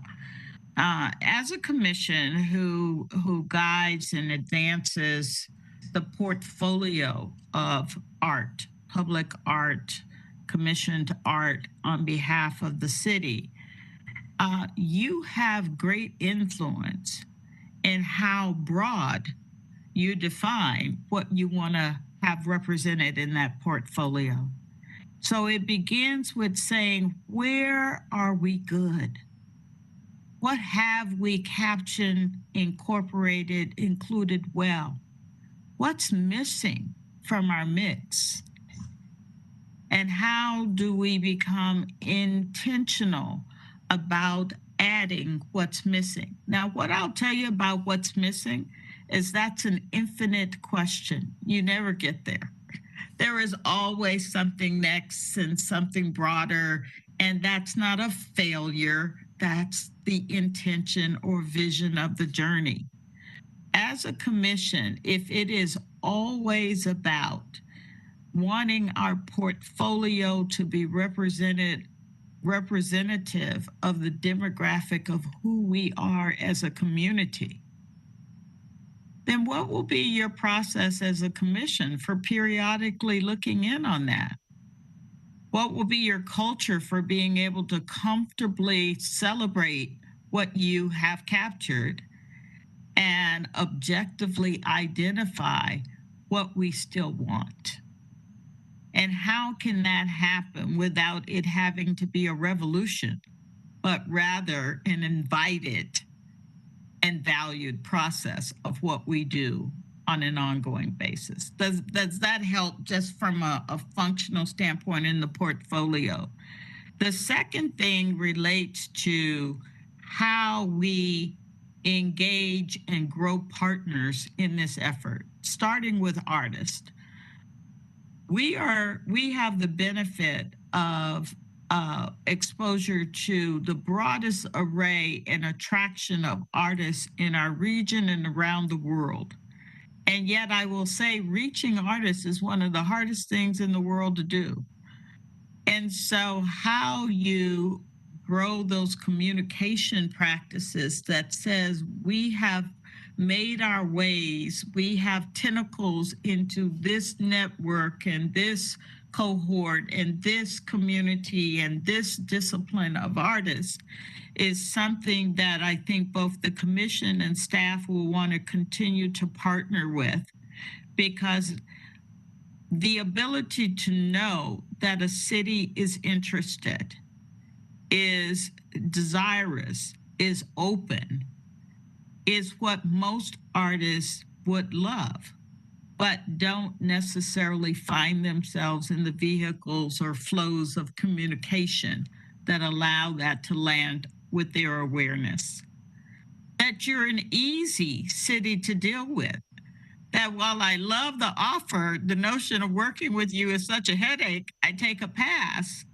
As a commission who guides and advances the portfolio of art, public art, commissioned art on behalf of the city, you have great influence in how broad you define what you want to have represented in that portfolio. So it begins with saying, where are we good? What have we captioned, incorporated, included well? What's missing from our mix? And how do we become intentional about adding what's missing? Now, what I'll tell you about what's missing is that's an infinite question. You never get there. There is always something next and something broader, and that's not a failure. That's the intention or vision of the journey. As a commission, if it is always about wanting our portfolio to be representative of the demographic of who we are as a community, then what will be your process as a commission for periodically looking in on that? What will be your culture for being able to comfortably celebrate what you have captured and objectively identify what we still want? And how can that happen without it having to be a revolution, but rather an invited and valued process of what we do on an ongoing basis? Does that help just from a functional standpoint in the portfolio? The second thing relates to how we engage and grow partners in this effort, starting with artists. We have the benefit of exposure to the broadest array and attraction of artists in our region and around the world. And yet I will say reaching artists is one of the hardest things in the world to do. And so how you grow those communication practices that says we have made our ways, we have tentacles into this network and this cohort and this community and this discipline of artists is something that I think both the commission and staff will want to continue to partner with, because the ability to know that a city is interested, is desirous, is open, is what most artists would love, but don't necessarily find themselves in the vehicles or flows of communication that allow that to land with their awareness. That you're an easy city to deal with. That while I love the offer, the notion of working with you is such a headache, I take a pass,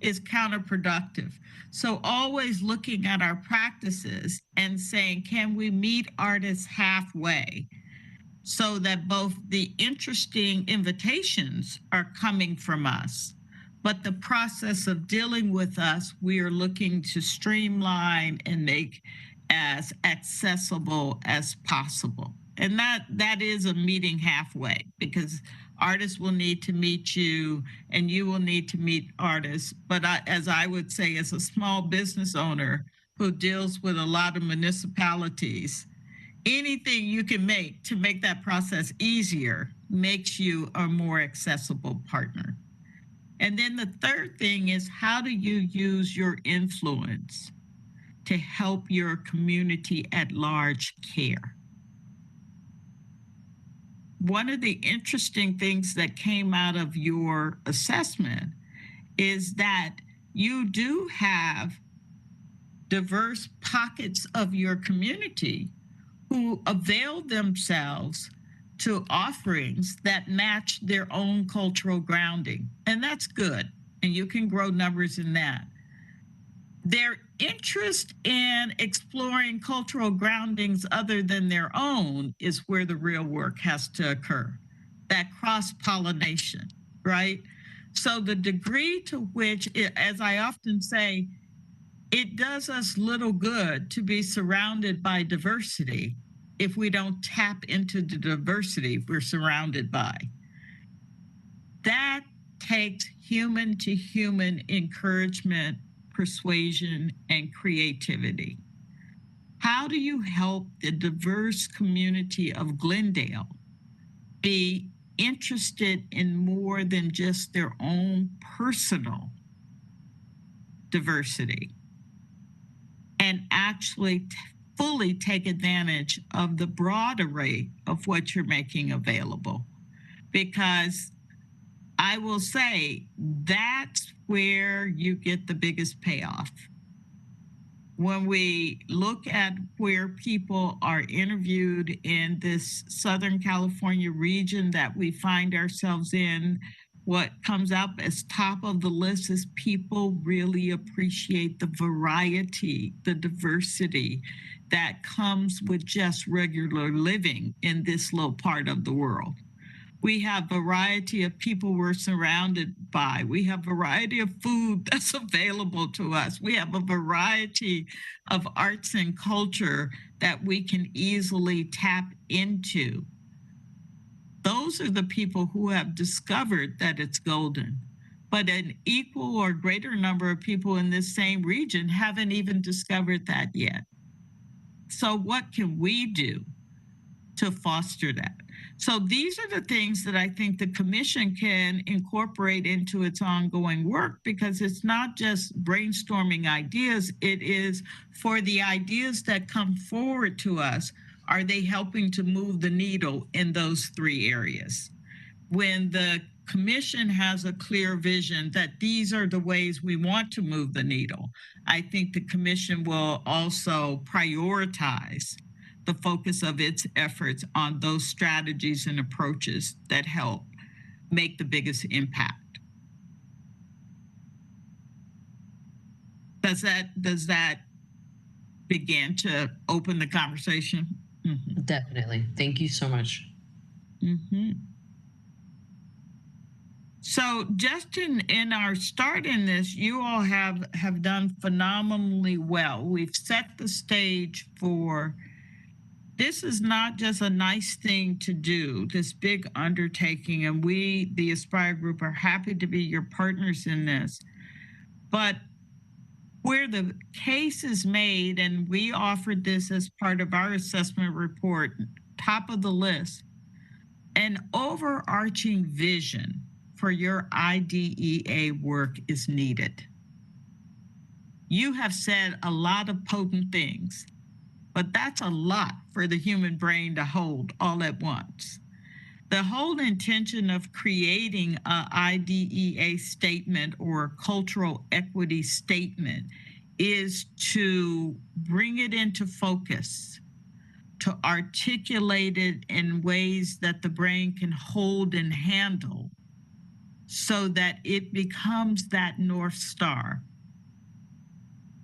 is counterproductive. So always looking at our practices and saying, can we meet artists halfway so that both the interesting invitations are coming from us, but the process of dealing with us, we are looking to streamline and make as accessible as possible. And that is a meeting halfway, because artists will need to meet you and you will need to meet artists. But as I would say, as a small business owner who deals with a lot of municipalities, anything you can make to make that process easier makes you a more accessible partner. And then the third thing is, how do you use your influence to help your community at large care? One of the interesting things that came out of your assessment is that you do have diverse pockets of your community who avail themselves to offerings that match their own cultural grounding. And that's good. And you can grow numbers in that. Their interest in exploring cultural groundings other than their own is where the real work has to occur. That cross-pollination, right? So the degree to which, as I often say, it does us little good to be surrounded by diversity if we don't tap into the diversity we're surrounded by. That takes human to human encouragement, persuasion, and creativity. How do you help the diverse community of Glendale be interested in more than just their own personal diversity and actually fully take advantage of the broad array of what you're making available. Because I will say that's where you get the biggest payoff. When we look at where people are interviewed in this Southern California region that we find ourselves in, what comes up as top of the list is people really appreciate the variety, the diversity that comes with just regular living in this little part of the world. We have variety of people we're surrounded by. We have variety of food that's available to us. We have a variety of arts and culture that we can easily tap into. Those are the people who have discovered that it's golden. But an equal or greater number of people in this same region haven't even discovered that yet. So what can we do to foster that? So these are the things that I think the commission can incorporate into its ongoing work, because it's not just brainstorming ideas, it is for the ideas that come forward to us, are they helping to move the needle in those three areas? When the commission has a clear vision that these are the ways we want to move the needle, I think the commission will also prioritize the focus of its efforts on those strategies and approaches that help make the biggest impact. Does that begin to open the conversation? Mm-hmm. Definitely. Thank you so much. Mm-hmm. So just in our start in this, you all have done phenomenally well. We've set the stage for, this is not just a nice thing to do, this big undertaking, and we, the Aspire Group, are happy to be your partners in this. But where the case is made, and we offered this as part of our assessment report, top of the list, an overarching vision for your IDEA work is needed. You have said a lot of potent things, but that's a lot for the human brain to hold all at once. The whole intention of creating an IDEA statement or a cultural equity statement is to bring it into focus, to articulate it in ways that the brain can hold and handle, so that it becomes that North Star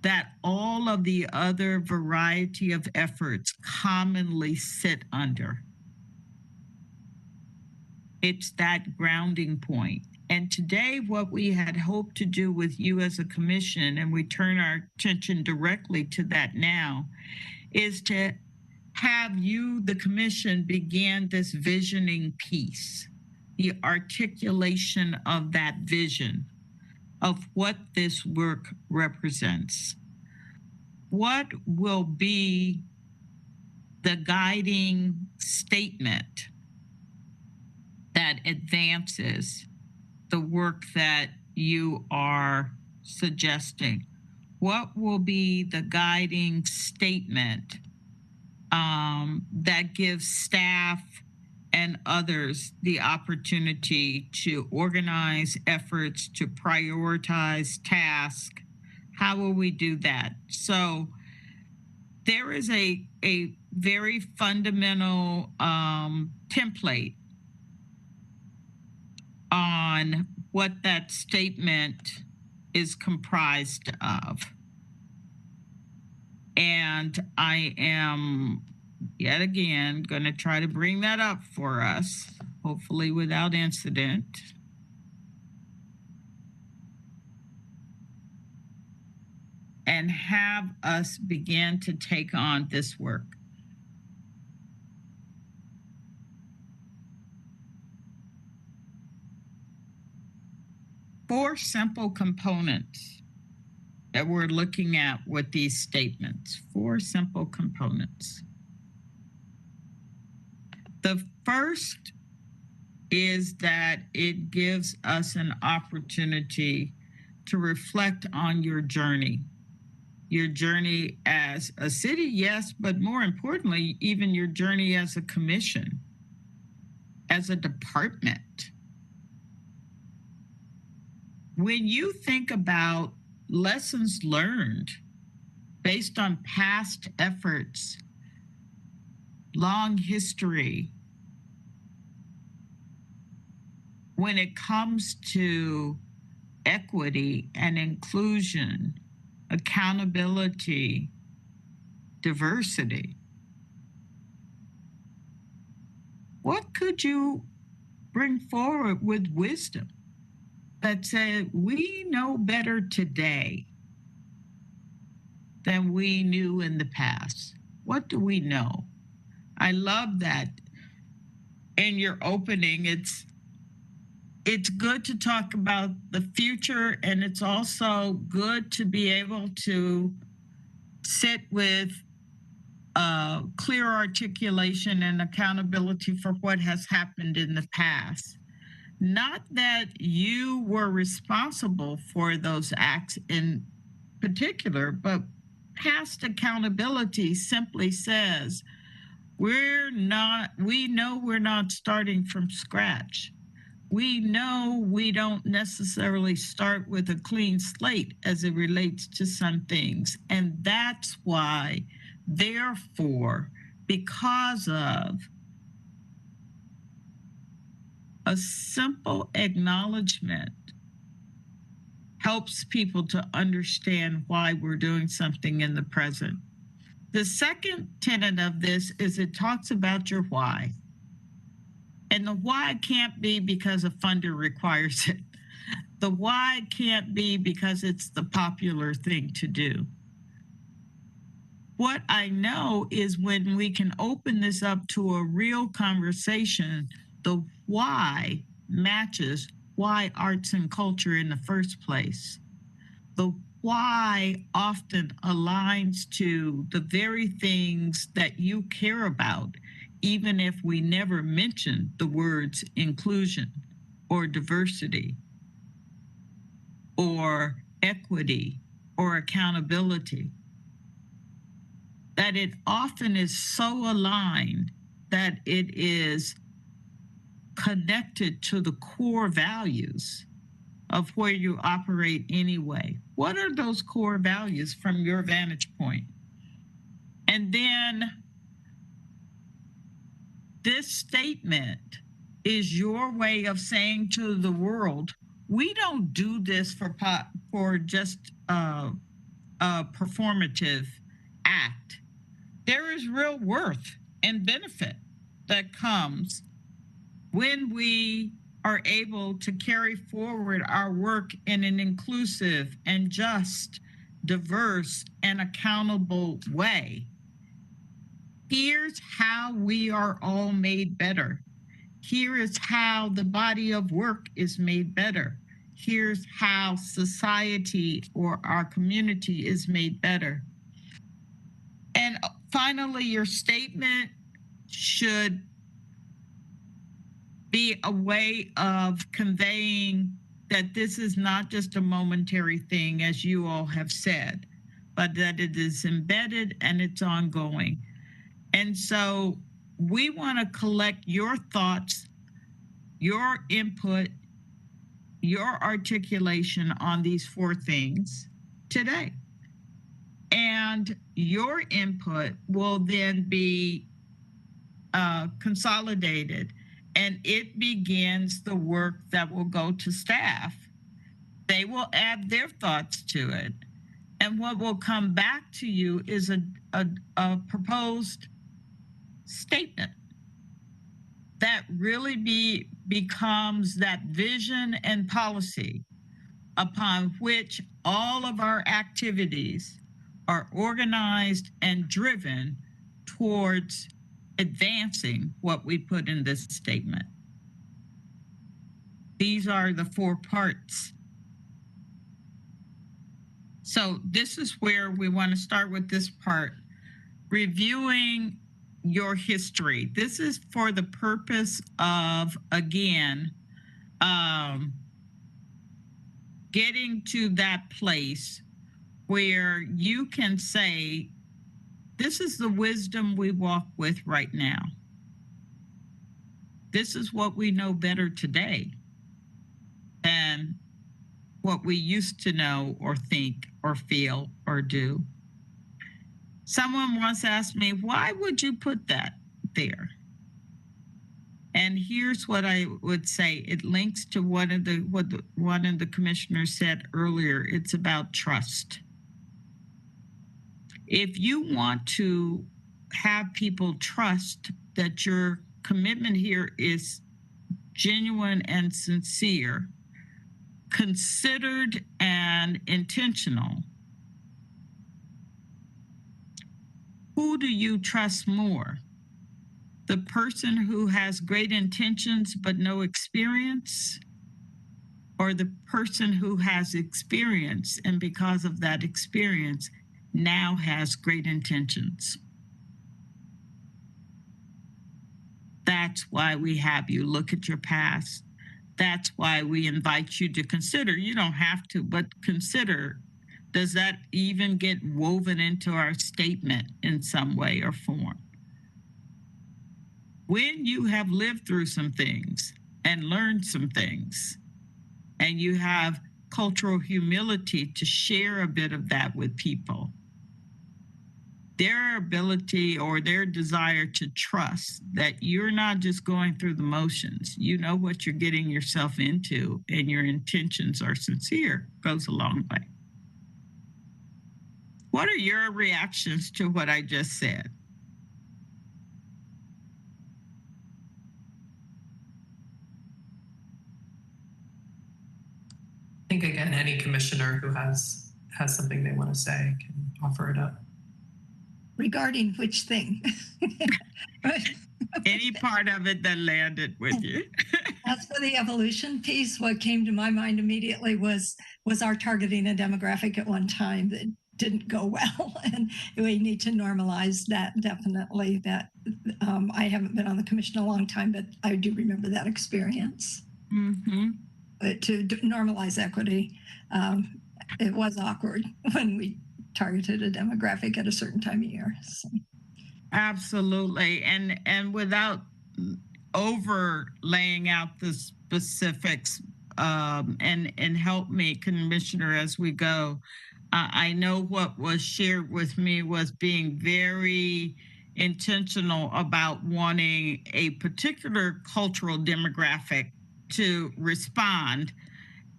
that all of the other variety of efforts commonly sit under. It's that grounding point. And today, what we had hoped to do with you as a commission, and we turn our attention directly to that now, is to have you, the commission, begin this visioning piece, the articulation of that vision of what this work represents. What will be the guiding statement that advances the work that you are suggesting? What will be the guiding statement that gives staff and others the opportunity to organize efforts, to prioritize tasks? How will we do that? So there is a very fundamental template on what that statement is comprised of. And I am, yet again, going to try to bring that up for us, hopefully without incident. And have us begin to take on this work. Four simple components that we're looking at with these statements. Four simple components. The first is that it gives us an opportunity to reflect on your journey as a city, yes, but more importantly, even your journey as a commission, as a department. When you think about lessons learned based on past efforts, long history, when it comes to equity and inclusion, accountability, diversity, what could you bring forward with wisdom that said, we know better today than we knew in the past? What do we know? I love that in your opening. It's good to talk about the future, and it's also good to be able to sit with clear articulation and accountability for what has happened in the past. Not that you were responsible for those acts in particular, but past accountability simply says we know we're not starting from scratch. We know we don't necessarily start with a clean slate as it relates to some things. And that's why, therefore, because of a simple acknowledgement helps people to understand why we're doing something in the present. The second tenet of this is it talks about your why. And the why can't be because a funder requires it. The why can't be because it's the popular thing to do. What I know is when we can open this up to a real conversation, the why matches why arts and culture in the first place. The why often aligns to the very things that you care about, even if we never mention the words inclusion or diversity or equity or accountability. That it often is so aligned that it is connected to the core values of where you operate anyway. What are those core values from your vantage point? And then this statement is your way of saying to the world, we don't do this for just a performative act. There is real worth and benefit that comes when we are able to carry forward our work in an inclusive and just, diverse, and accountable way. Here's how we are all made better. Here is how the body of work is made better. Here's how society or our community is made better. And finally, your statement should be a way of conveying that this is not just a momentary thing, as you all have said, but that it is embedded and it's ongoing. And so we want to collect your thoughts, your input, your articulation on these four things today. And your input will then be consolidated, and it begins the work that will go to staff. They will add their thoughts to it. And what will come back to you is a proposed statement that really becomes that vision and policy upon which all of our activities are organized and driven towards advancing what we put in this statement. These are the four parts. So this is where we want to start with this part, reviewing your history. This is for the purpose of, again, getting to that place where you can say, this is the wisdom we walk with right now. This is what we know better today than what we used to know or think or feel or do. Someone once asked me, why would you put that there? And here's what I would say. It links to what one of the commissioners said earlier. It's about trust. If you want to have people trust that your commitment here is genuine and sincere, considered and intentional, who do you trust more? The person who has great intentions but no experience, or the person who has experience and because of that experience now has great intentions? That's why we have you look at your past. That's why we invite you to consider. You don't have to, but consider, does that even get woven into our statement in some way or form? When you have lived through some things and learned some things, and you have cultural humility to share a bit of that with people, their ability or their desire to trust that you're not just going through the motions, you know what you're getting yourself into, and your intentions are sincere, goes a long way. What are your reactions to what I just said? I think, again, any commissioner who has something they want to say can offer it up. Regarding which thing? Any part of it that landed with you? As for the evolution piece, what came to my mind immediately was our targeting a demographic at one time that didn't go well, and we need to normalize that. Definitely, that I haven't been on the commission a long time, but I do remember that experience. Mm-hmm. But to normalize equity, it was awkward when we targeted a demographic at a certain time of year. So. Absolutely, and without over laying out the specifics, and help me, Commissioner, as we go. I know what was shared with me was being very intentional about wanting a particular cultural demographic to respond.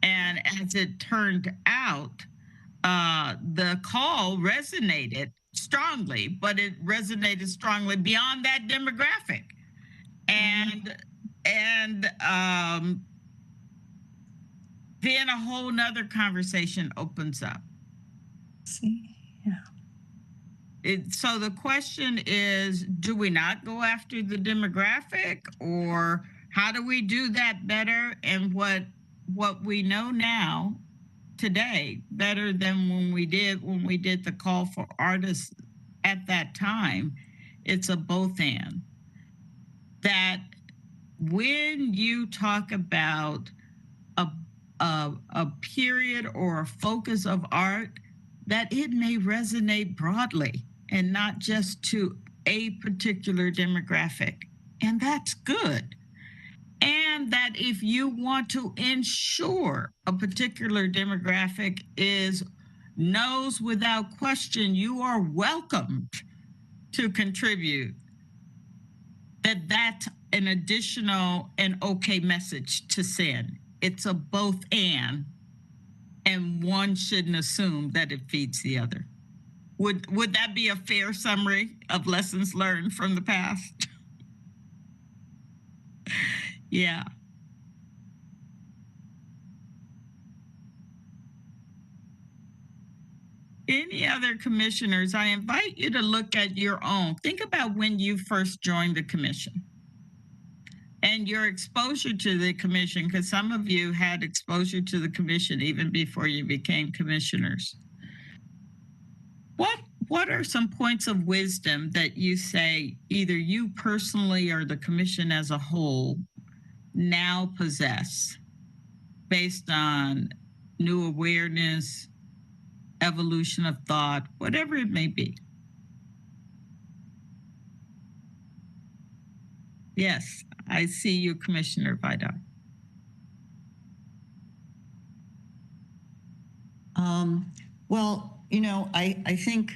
And as it turned out, the call resonated strongly, but it resonated strongly beyond that demographic. And then a whole nother conversation opens up. See, yeah. So the question is, do we not go after the demographic, or how do we do that better? And what we know now today better than when we did the call for artists at that time, it's a both and. That when you talk about a period or a focus of art, that it may resonate broadly and not just to a particular demographic. And that's good. And that if you want to ensure a particular demographic knows without question you are welcomed to contribute, that's an additional and okay message to send. It's a both and one shouldn't assume that it feeds the other. Would that be a fair summary of lessons learned from the past? Yeah. Any other commissioners, I invite you to look at your own. Think about when you first joined the commission and your exposure to the commission, because some of you had exposure to the commission even before you became commissioners. what are some points of wisdom that you say either you personally or the commission as a whole now possess based on new awareness, evolution of thought, whatever it may be? Yes, I see you, Commissioner Vidal. Well, I think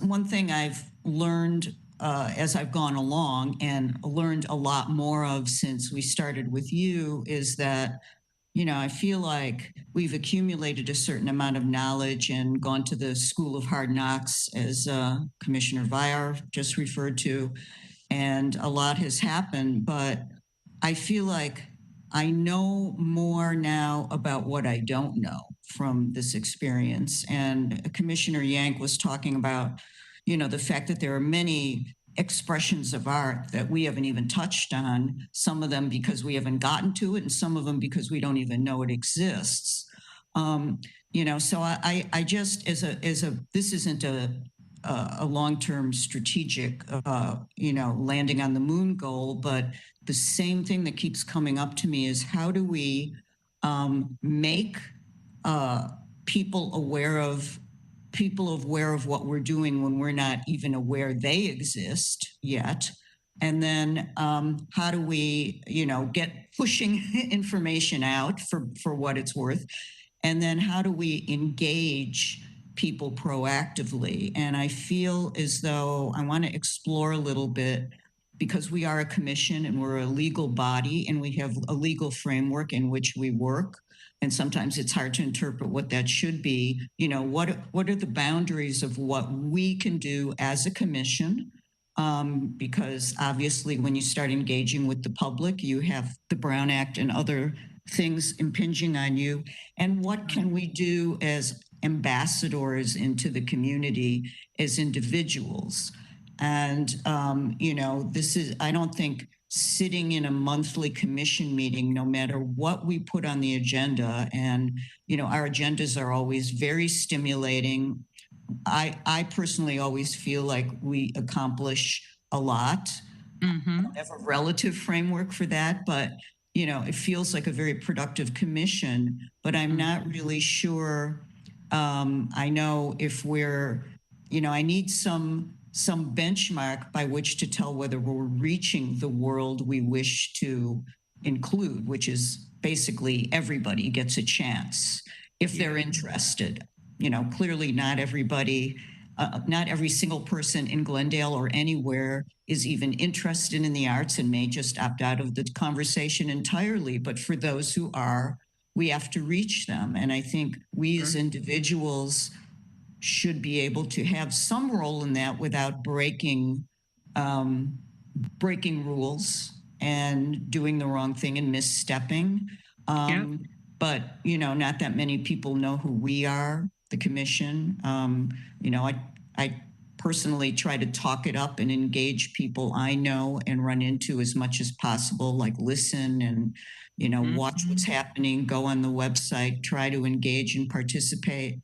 one thing I've learned as I've gone along and learned a lot more of since we started with you is that, I feel like we've accumulated a certain amount of knowledge and gone to the school of hard knocks, as Commissioner Vyar just referred to, and a lot has happened, but I feel like I know more now about what I don't know from this experience. And Commissioner Yank was talking about, the fact that there are many expressions of art that we haven't even touched on, some of them because we haven't gotten to it, and some of them because we don't even know it exists. So I just, this isn't a long-term strategic, landing on the moon goal, but the same thing that keeps coming up to me is how do we make people aware of what we're doing when we're not even aware they exist yet, and then how do we get pushing information out for what it's worth, and then how do we engage people proactively? And I feel as though I want to explore a little bit, because we are a commission and we're a legal body and we have a legal framework in which we work. And sometimes it's hard to interpret what that should be. What are the boundaries of what we can do as a commission? Because obviously when you start engaging with the public, you have the Brown Act and other things impinging on you. And what can we do as ambassadors into the community as individuals? And, I don't think sitting in a monthly commission meeting, no matter what we put on the agenda, and, our agendas are always very stimulating. I personally always feel like we accomplish a lot. Mm-hmm. I don't have a relative framework for that, but it feels like a very productive commission, but I'm not really sure. I know if we're, I need some benchmark by which to tell whether we're reaching the world we wish to include, which is basically everybody gets a chance if they're interested. Clearly not everybody, not every single person in Glendale or anywhere is even interested in the arts and may just opt out of the conversation entirely. But for those who are, we have to reach them. And I think we as individuals should be able to have some role in that without breaking rules and doing the wrong thing and misstepping. But not that many people know who we are, the commission. I personally try to talk it up and engage people I know and run into as much as possible, like listen and watch what's happening, go on the website, try to engage and participate.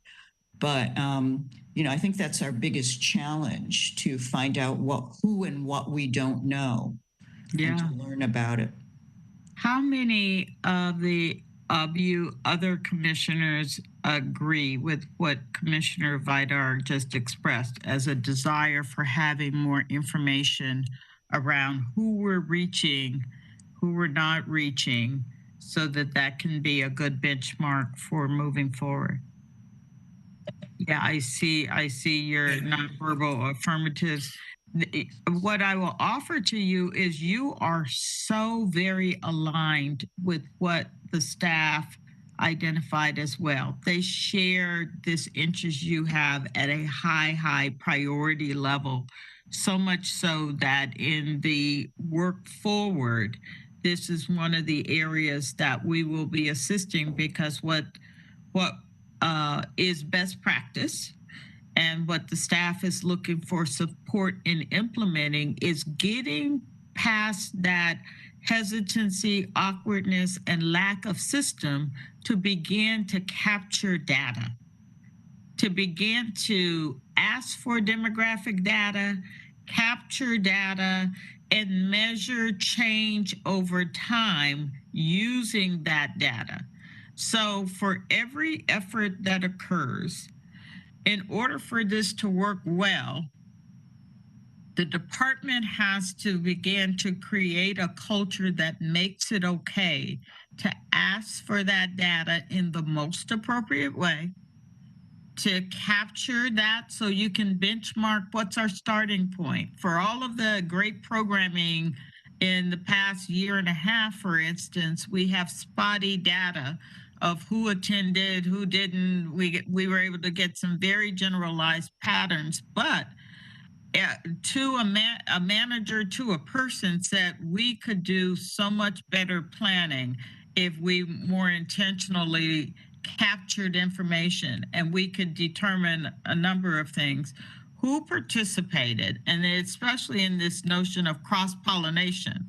But I think that's our biggest challenge, to find out who and what we don't know, and to learn about it. How many of you other commissioners agree with what Commissioner Vidar just expressed as a desire for having more information around who we're reaching, who we're not reaching, so that can be a good benchmark for moving forward? Yeah, I see your nonverbal affirmatives. What I will offer to you is you are so very aligned with what the staff identified as well. They shared this interest you have at a high priority level, so much so that in the work forward, this is one of the areas that we will be assisting, because what is best practice and what the staff is looking for support in implementing is getting past that hesitancy, awkwardness, and lack of system to begin to capture data, to begin to ask for demographic data, capture data, and measure change over time using that data. So for every effort that occurs, in order for this to work well, the department has to begin to create a culture that makes it okay to ask for that data in the most appropriate way, to capture that so you can benchmark what's our starting point. For all of the great programming in the past year and a half, for instance, we have spotty data of who attended, who didn't. We were able to get some very generalized patterns, but to a manager, to a person, said we could do so much better planning if we more intentionally captured information, and we could determine a number of things. Who participated, and especially in this notion of cross-pollination.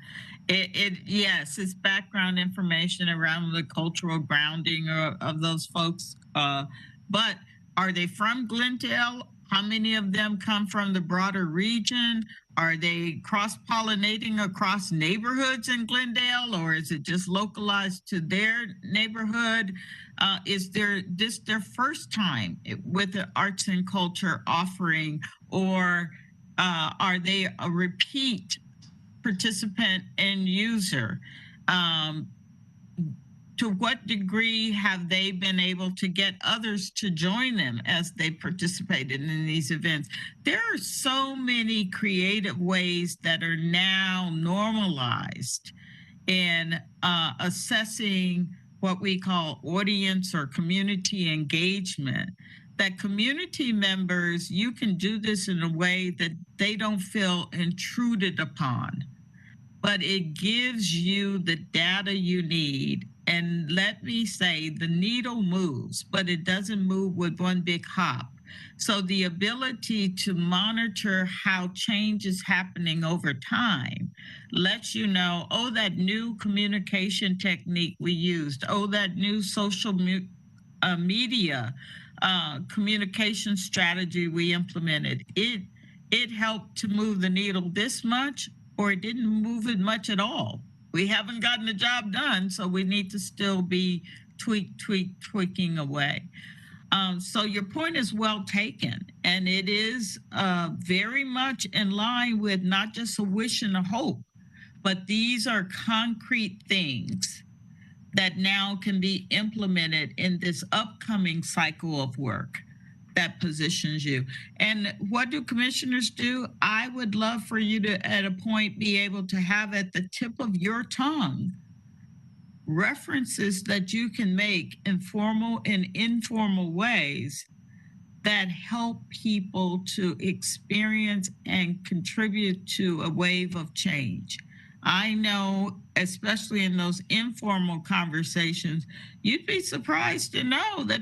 Yes, it's background information around the cultural grounding of those folks, but are they from Glendale? How many of them come from the broader region? Are they cross-pollinating across neighborhoods in Glendale, or is it just localized to their neighborhood? Is this their first time with the arts and culture offering, or are they a repeat participant and user? To what degree have they been able to get others to join them as they participated in these events? There are so many creative ways that are now normalized in assessing what we call audience or community engagement, that community members, you can do this in a way that they don't feel intruded upon, but it gives you the data you need. And let me say, the needle moves, but it doesn't move with one big hop. So the ability to monitor how change is happening over time lets you know, oh, that new communication technique we used, oh, that new social media communication strategy we implemented, it helped to move the needle this much, or it didn't move it much at all. We haven't gotten the job done, so we need to still be tweaking away. So your point is well taken, and it is very much in line with not just a wish and a hope, but these are concrete things that now can be implemented in this upcoming cycle of work that positions you. And what do commissioners do? I would love for you to, at a point, be able to have at the tip of your tongue references that you can make in formal and informal ways that help people to experience and contribute to a wave of change. I know, especially in those informal conversations, you'd be surprised to know that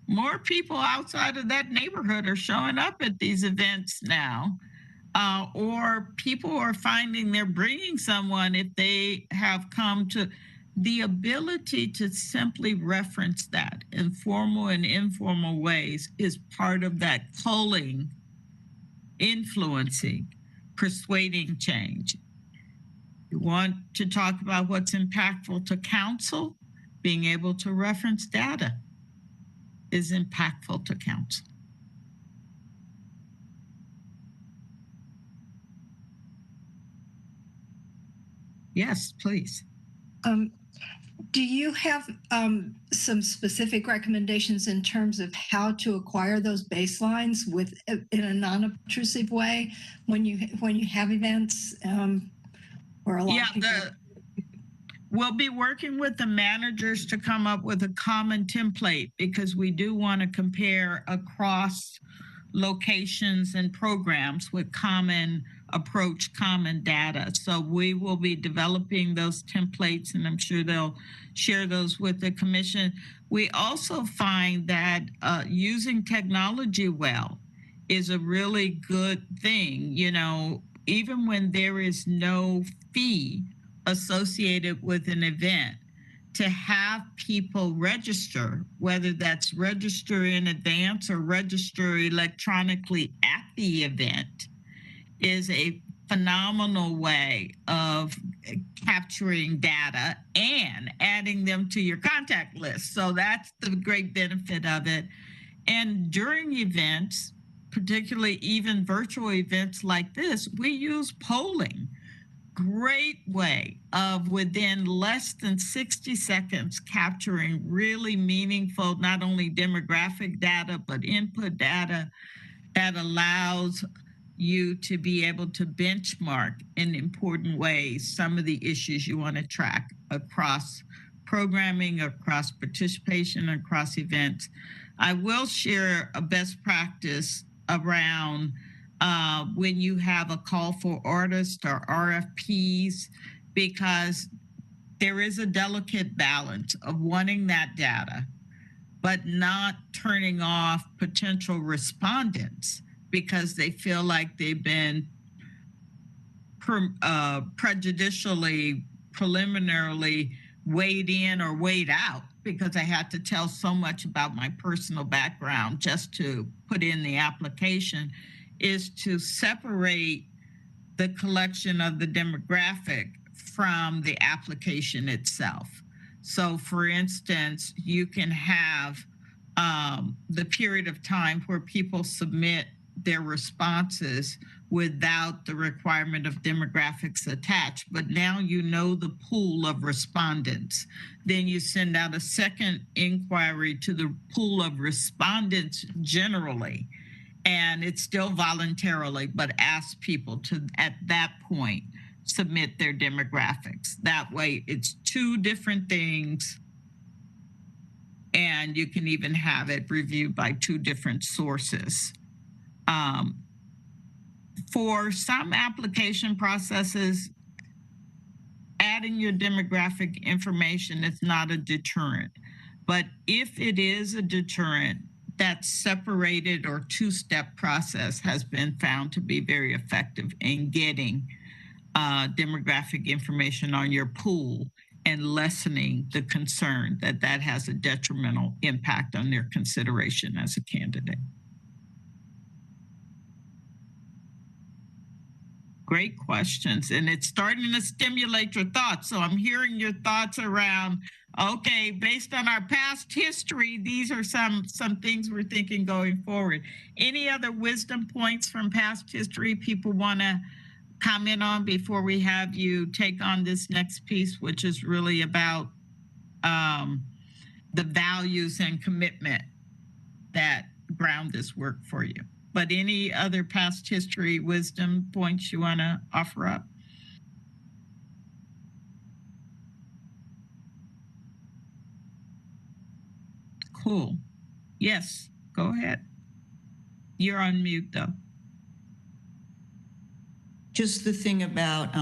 more people outside of that neighborhood are showing up at these events now, or people are finding they're bringing someone if they have come to. The ability to simply reference that in formal and informal ways is part of that culling, influencing, persuading change. You want to talk about what's impactful to council? Being able to reference data is impactful to council. Yes, please. Do you have some specific recommendations in terms of how to acquire those baselines in a non-obtrusive way when you have events or a lot of people? We'll be working with the managers to come up with a common template, because we do want to compare across locations and programs with common approach, common data. So we will be developing those templates, and I'm sure they'll share those with the commission. We also find that using technology well is a really good thing. You know, even when there is no fee associated with an event, to have people register, whether that's register in advance or register electronically at the event, is a phenomenal way of capturing data and adding them to your contact list. So that's the great benefit of it. And during events, particularly even virtual events like this, we use polling. Great way of within less than 60 seconds capturing really meaningful, not only demographic data, but input data that allows you to be able to benchmark in important ways some of the issues you want to track across programming, across participation, across events. I will share a best practice around when you have a call for artists or RFPs, because there is a delicate balance of wanting that data, but not turning off potential respondents because they feel like they've been prejudicially, preliminarily weighed in or weighed out because I had to tell so much about my personal background just to put in the application, is to separate the collection of the demographic from the application itself. So, for instance, you can have the period of time where people submit their responses without the requirement of demographics attached, but now you know the pool of respondents. Then you send out a second inquiry to the pool of respondents generally, and it's still voluntarily, but ask people to, at that point, submit their demographics. That way it's two different things, and you can even have it reviewed by two different sources. For some application processes, adding your demographic information is not a deterrent. But if it is a deterrent, that separated or two-step process has been found to be very effective in getting demographic information on your pool and lessening the concern that that has a detrimental impact on their consideration as a candidate. Great questions, and it's starting to stimulate your thoughts. So I'm hearing your thoughts around, okay, based on our past history, these are some things we're thinking going forward. Any other wisdom points from past history people want to comment on before we have you take on this next piece, which is really about the values and commitment that ground this work for you? But any other past history wisdom points you want to offer up? Cool. Yes, go ahead. You're on mute though. Just the thing about,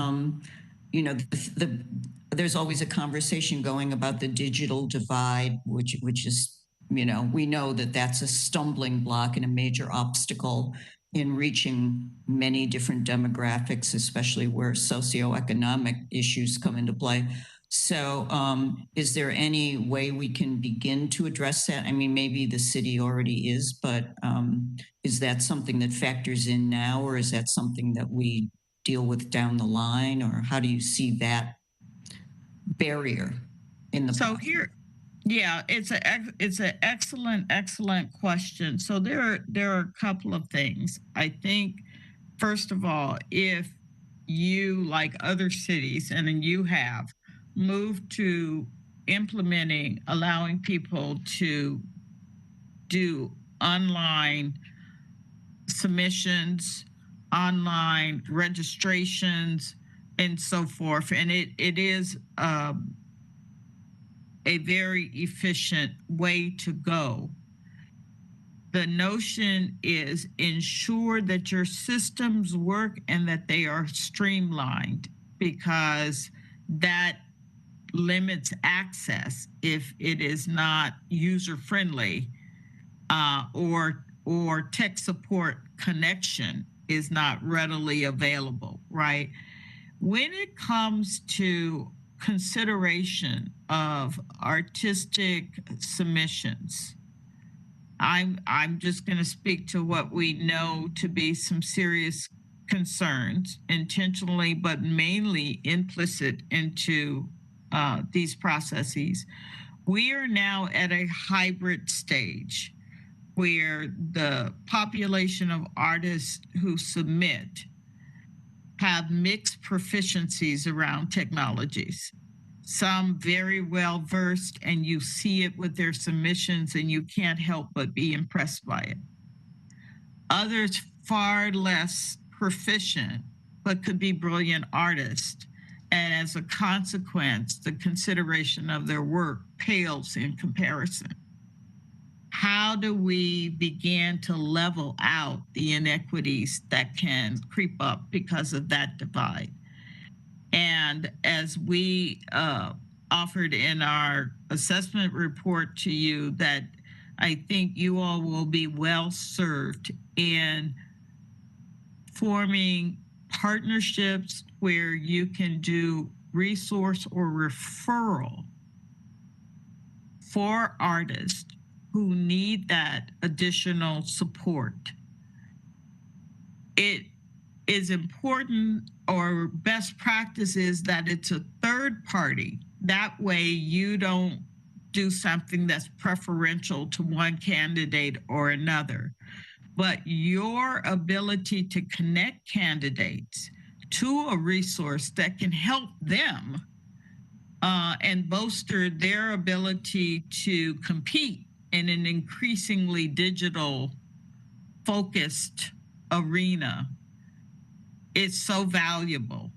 there's always a conversation going about the digital divide, which is, we know that that's a stumbling block and a major obstacle in reaching many different demographics, especially where socioeconomic issues come into play. So is there any way we can begin to address that? I mean, maybe the city already is, but is that something that factors in now, or is that something that we deal with down the line, or how do you see that barrier in the process? Here, yeah, it's an excellent question. So there are a couple of things. I think, first of all, if you, like other cities, and then you have moved to implementing, allowing people to do online submissions, online registrations, and so forth, and it is a very efficient way to go. The notion is ensure that your systems work and that they are streamlined, because that limits access if it is not user friendly, or tech support connection is not readily available, right? When it comes to consideration of artistic submissions. I'm just going to speak to what we know to be some serious concerns, intentionally, but mainly implicit into these processes. We are now at a hybrid stage where the population of artists who submit have mixed proficiencies around technologies. Some very well versed, and you see it with their submissions, and you can't help but be impressed by it. Others far less proficient, but could be brilliant artists. And as a consequence, the consideration of their work pales in comparison. How do we begin to level out the inequities that can creep up because of that divide? And as we offered in our assessment report to you, that I think you all will be well served in forming partnerships where you can do resource or referral for artists who need that additional support. It is important, or best practice is that it's a third party. That way you don't do something that's preferential to one candidate or another. But your ability to connect candidates to a resource that can help them and bolster their ability to compete in an increasingly digital focused arena is so valuable.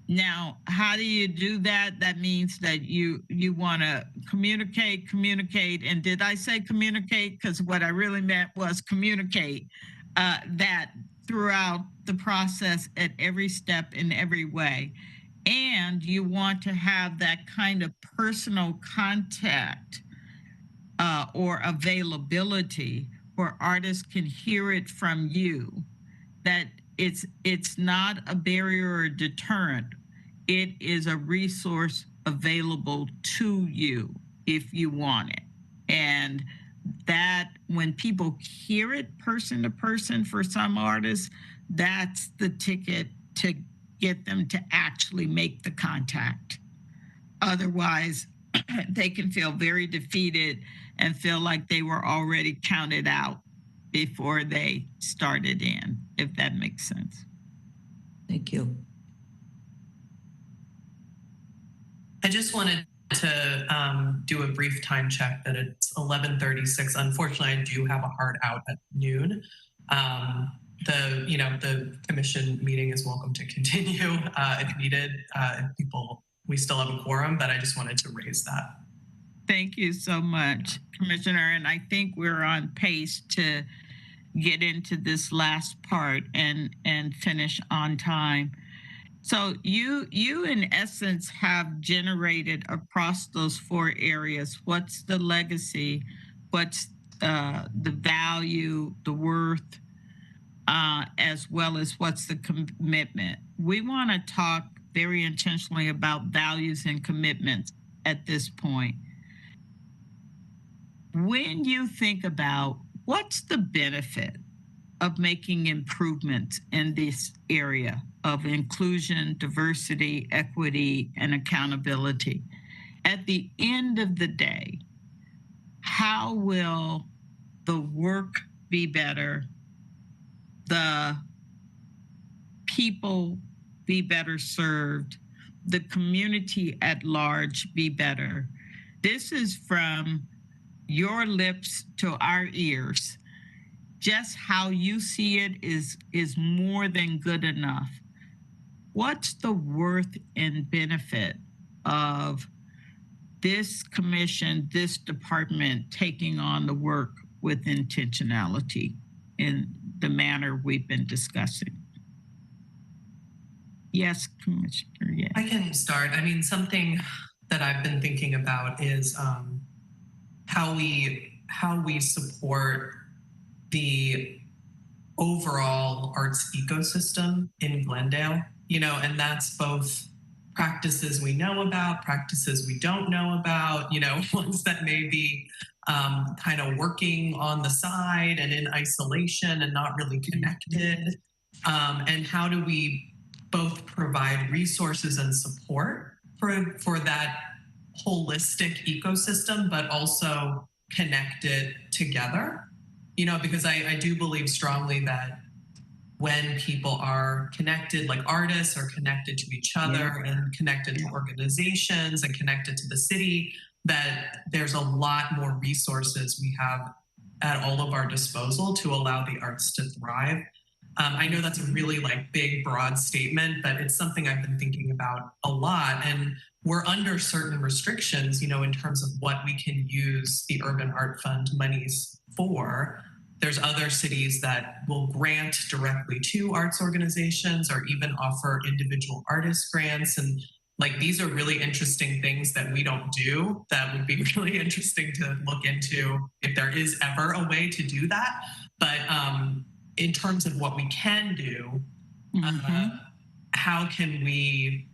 Now, how do you do that? That means that you want to communicate. And did I say communicate? Because what I really meant was communicate that throughout the process at every step in every way. And you want to have that kind of personal contact or availability where artists can hear it from you, that it's not a barrier or a deterrent. It is a resource available to you if you want it. And that when people hear it person to person, for some artists, that's the ticket to get them to actually make the contact. Otherwise, they can feel very defeated and feel like they were already counted out before they started in, if that makes sense. Thank you. I just wanted to do a brief time check that it's 11:36. Unfortunately, I do have a hard out at noon. The commission meeting is welcome to continue if needed. We still have a quorum, but I just wanted to raise that. Thank you so much, Commissioner. And I think we're on pace to get into this last part and finish on time. So you in essence have generated across those 4 areas, what's the legacy, what's the value, the worth, as well as what's the commitment. We want to talk very intentionally about values and commitments at this point. When you think about what's the benefit of making improvements in this area of inclusion, diversity, equity, and accountability, at the end of the day, how will the work be better, the people be better served, the community at large be better? This is from your lips to our ears. Just how you see it is more than good enough. What's the worth and benefit of this commission, this department taking on the work with intentionality in the manner we've been discussing? Yes, Commissioner. Yes. I can start. I mean, something that I've been thinking about is how we support the overall arts ecosystem in Glendale, and that's both practices we know about, practices we don't know about, ones that may be kind of working on the side and in isolation and not really connected. And how do we both provide resources and support for that holistic ecosystem, but also connect it together? Because I do believe strongly that when people are connected, like artists are connected to each other and connected to organizations and connected to the city, that there's a lot more resources we have at all of our disposal to allow the arts to thrive. I know that's a really big, broad statement, but it's something I've been thinking about a lot. And we're under certain restrictions, in terms of what we can use the Urban Art Fund monies for. There's other cities that will grant directly to arts organizations or even offer individual artist grants. And these are really interesting things that we don't do that would be really interesting to look into if there is ever a way to do that. But in terms of what we can do, how can we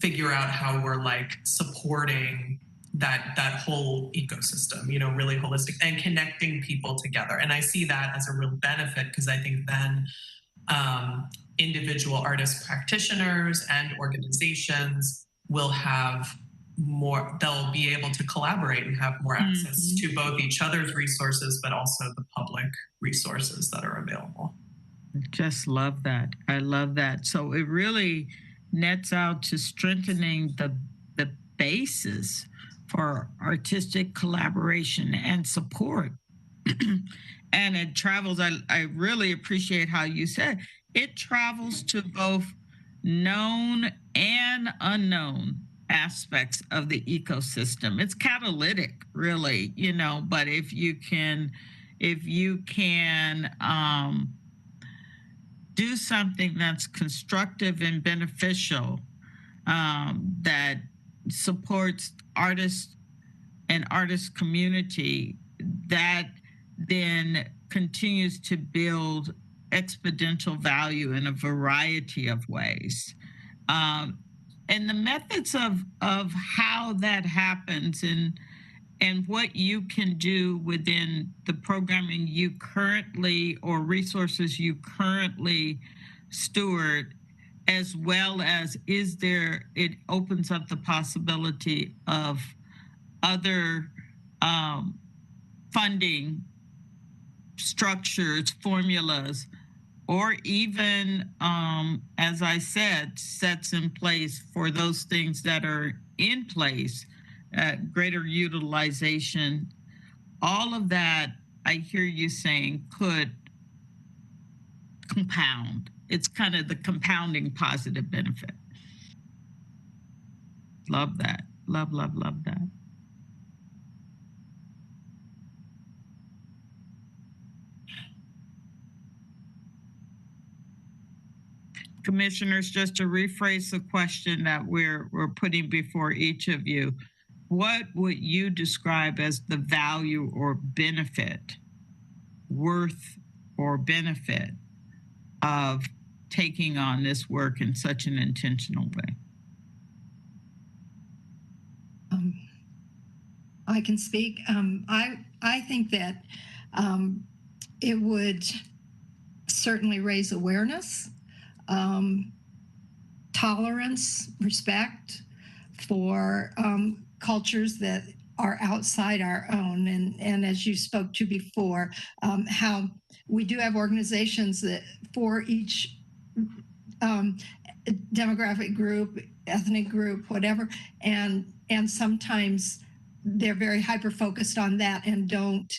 figure out how we're supporting that whole ecosystem, really holistic and connecting people together. And I see that as a real benefit because I think then individual artist practitioners and organizations will have more, they'll be able to collaborate and have more access to both each other's resources, but also the public resources that are available. Just love that. I love that. So it really nets out to strengthening the basis for artistic collaboration and support. And it travels, I really appreciate how you said it travels to both known and unknown aspects of the ecosystem. It's catalytic, really, but if you can do something that's constructive and beneficial, that supports artists and artist community, that then continues to build exponential value in a variety of ways. And the methods of how that happens and what you can do within the programming you currently or resources you currently steward, as well as it opens up the possibility of other funding structures, formulas, or even, as I said, sets in place for those things that are in place, greater utilization. All of that, I hear you saying, could compound. It's kind of the compounding positive benefit. Love that. Love, love, love that. Commissioners, just to rephrase the question that we're putting before each of you, what would you describe as the value or benefit, worth or benefit of taking on this work in such an intentional way? I can speak. I think that it would certainly raise awareness, tolerance, respect for cultures that are outside our own. And as you spoke to before, how we do have organizations that for each demographic group, ethnic group, whatever, and sometimes they're very hyper focused on that and don't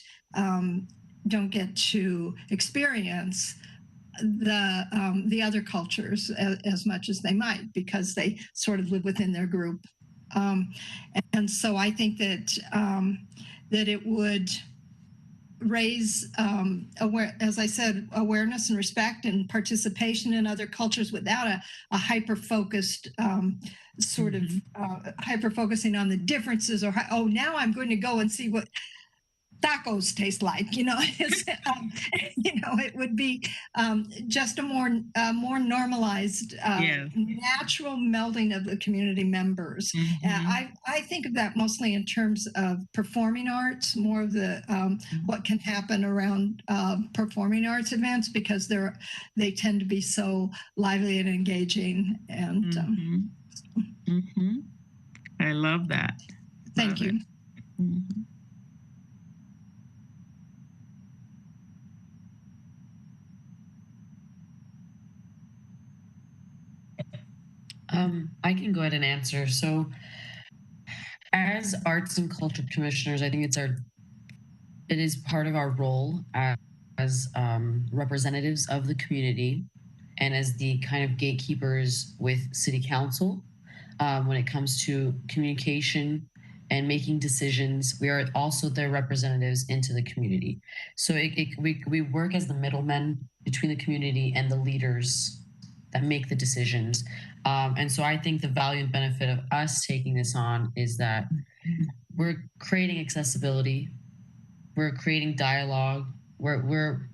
get to experience the other cultures as much as they might, because they sort of live within their group. And so I think that that it would raise, as I said, awareness and respect and participation in other cultures without a hyper-focused sort of hyper-focusing on the differences, or, oh, now I'm going to go and see what tacos taste like. It would be just a more normalized, Yes. natural melding of the community members. I think of that mostly in terms of performing arts, more of the what can happen around performing arts events, because they tend to be so lively and engaging. And I love that. thank you. I can go ahead and answer. So, as arts and culture commissioners, I think it is part of our role as representatives of the community and as the kind of gatekeepers with city council when it comes to communication and making decisions. We are also their representatives into the community. So we work as the middlemen between the community and the leaders that make the decisions. And so I think the value and benefit of us taking this on is that we're creating accessibility, we're creating dialogue, we're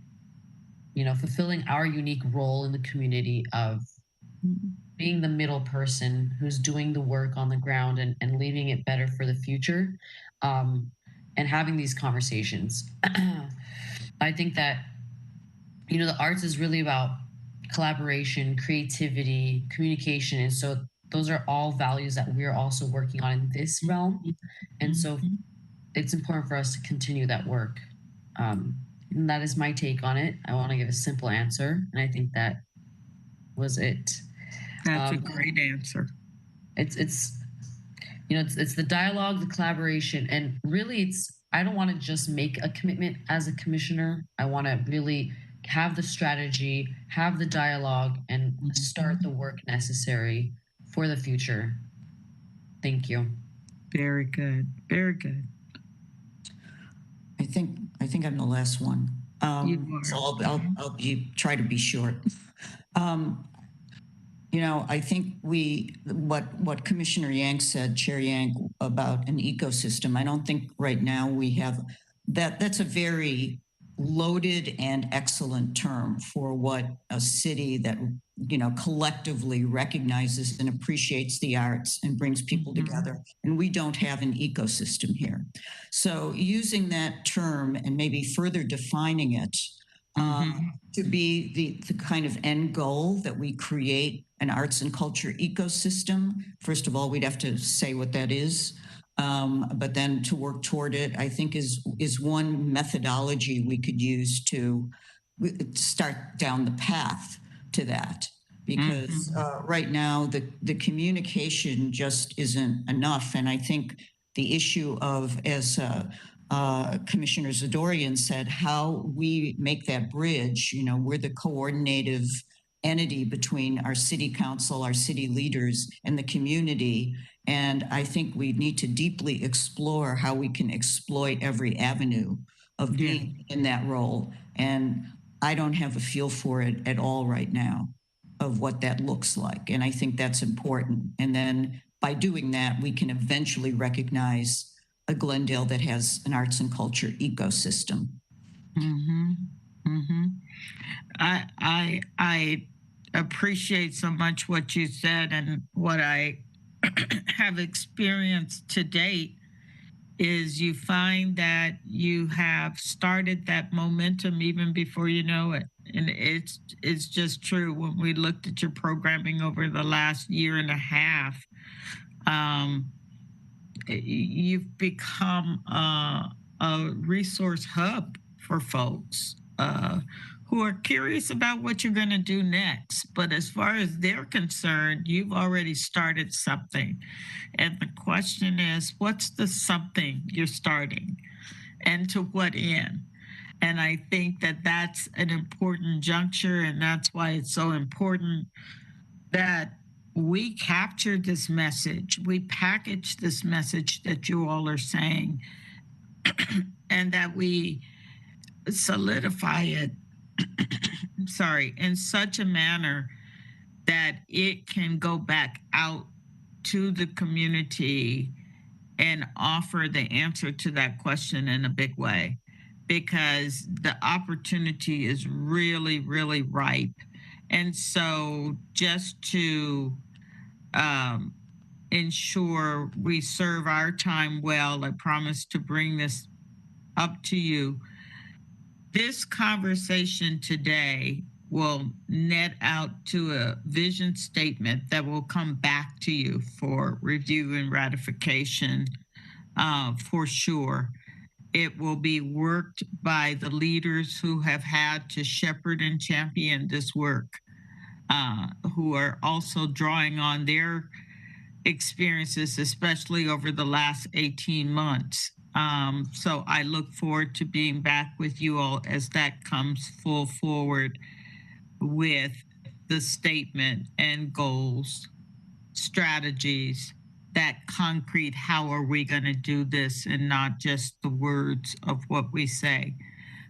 fulfilling our unique role in the community of being the middle person who's doing the work on the ground and leaving it better for the future, and having these conversations. I think that the arts is really about collaboration, creativity, communication, and so those are all values that we're also working on in this realm. And so it's important for us to continue that work. And that is my take on it. I want to give a simple answer, and I think that was it. That's a great answer. It's the dialogue, the collaboration, and really I don't want to just make a commitment as a commissioner. I want to really have the strategy, have the dialogue, and start the work necessary for the future. Thank you. Very good. Very good. I think I'm the last one. So I'll try to be short. I think what Commissioner Yank said, Chair Yank, about an ecosystem. I don't think right now we have that. That's a very loaded and excellent term for what a city that collectively recognizes and appreciates the arts and brings people together. And we don't have an ecosystem here. So using that term and maybe further defining it to be the kind of end goal that we create an arts and culture ecosystem. First of all, we'd have to say what that is. But then to work toward it, I think is one methodology we could use to start down the path to that. Because right now the communication just isn't enough. And I think the issue of, as Commissioner Zadorian said, how we make that bridge, we're the coordinative entity between our city council, our city leaders, and the community. And I think we need to deeply explore how we can exploit every avenue of being in that role. And I don't have a feel for it at all right now of what that looks like. And I think that's important. And then by doing that, we can eventually recognize a Glendale that has an arts and culture ecosystem. I appreciate so much what you said, and what I have experienced to date is you find that you have started that momentum even before you know it. And it's just true. When we looked at your programming over the last year and a half, you've become a resource hub for folks who are curious about what you're going to do next. But as far as they're concerned, you've already started something. And the question is, what's the something you're starting, and to what end? And I think that that's an important juncture, and that's why it's so important that we capture this message, we package this message that you all are saying, and that we solidify it, in such a manner that it can go back out to the community and offer the answer to that question in a big way, because the opportunity is really, really ripe. And so just to ensure we serve our time well, I promise to bring this up to you. This conversation today will net out to a vision statement that will come back to you for review and ratification, for sure. It will be worked by the leaders who have had to shepherd and champion this work, who are also drawing on their experiences, especially over the last 18 months. So I look forward to being back with you all as that comes full forward with the statement and goals, strategies, that concrete, how are we going to do this, and not just the words of what we say.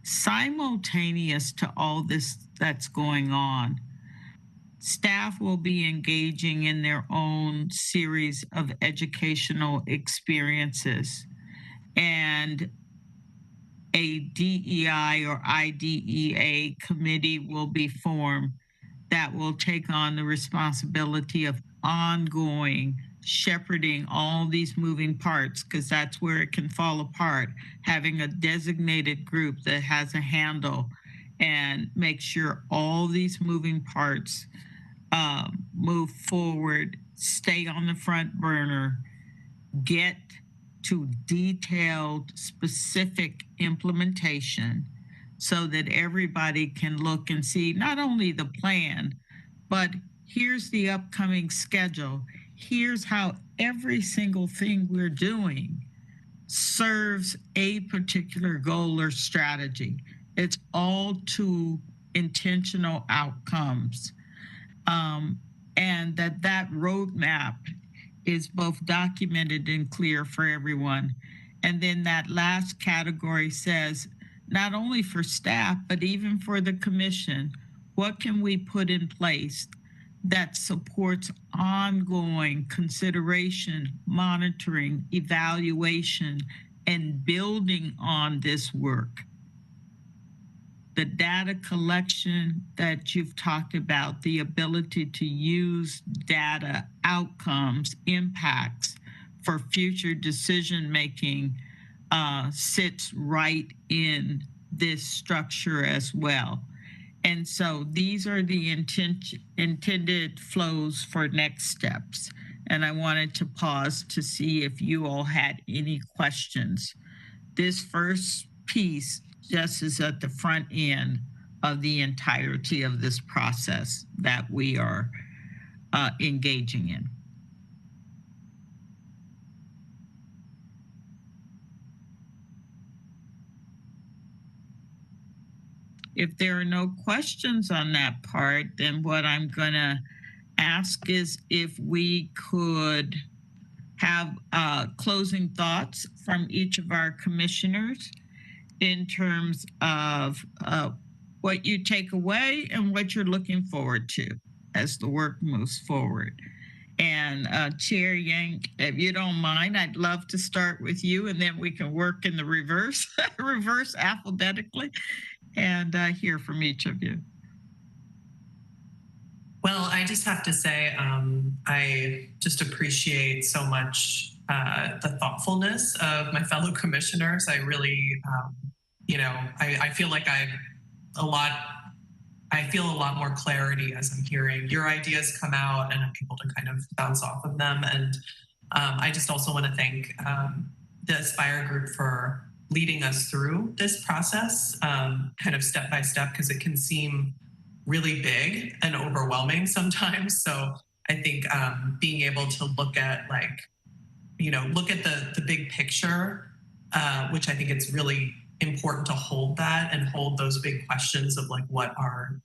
Simultaneous to all this that's going on, staff will be engaging in their own series of educational experiences, and a DEI or IDEA committee will be formed that will take on the responsibility of ongoing shepherding all these moving parts, because that's where it can fall apart. Having a designated group that has a handle and make sure all these moving parts move forward, stay on the front burner, get to detailed, specific implementation so that everybody can look and see not only the plan, but here's the upcoming schedule. Here's how every single thing we're doing serves a particular goal or strategy. It's all to intentional outcomes. And that roadmap is both documented and clear for everyone. And then that last category says, not only for staff, but even for the commission, what can we put in place that supports ongoing consideration, monitoring, evaluation, and building on this work? The data collection that you've talked about, the ability to use data, outcomes, impacts for future decision making, sits right in this structure as well. And so these are the intended flows for next steps. And I wanted to pause to see if you all had any questions. This first piece just is at the front end of the entirety of this process that we are engaging in. If there are no questions on that part, then what I'm going to ask is if we could have closing thoughts from each of our commissioners in terms of what you take away and what you're looking forward to as the work moves forward. And Chair Yank, if you don't mind, I'd love to start with you, and then we can work in the reverse, reverse alphabetically, and hear from each of you. Well, I just have to say, I just appreciate so much the thoughtfulness of my fellow commissioners. I really, I feel like I feel a lot more clarity as I'm hearing your ideas come out and I'm able to kind of bounce off of them. And I just also want to thank the Aspire group for leading us through this process, kind of step by step, because it can seem really big and overwhelming sometimes. So I think being able to look at look at the big picture, which I think it's really important to hold that and hold those big questions of like what our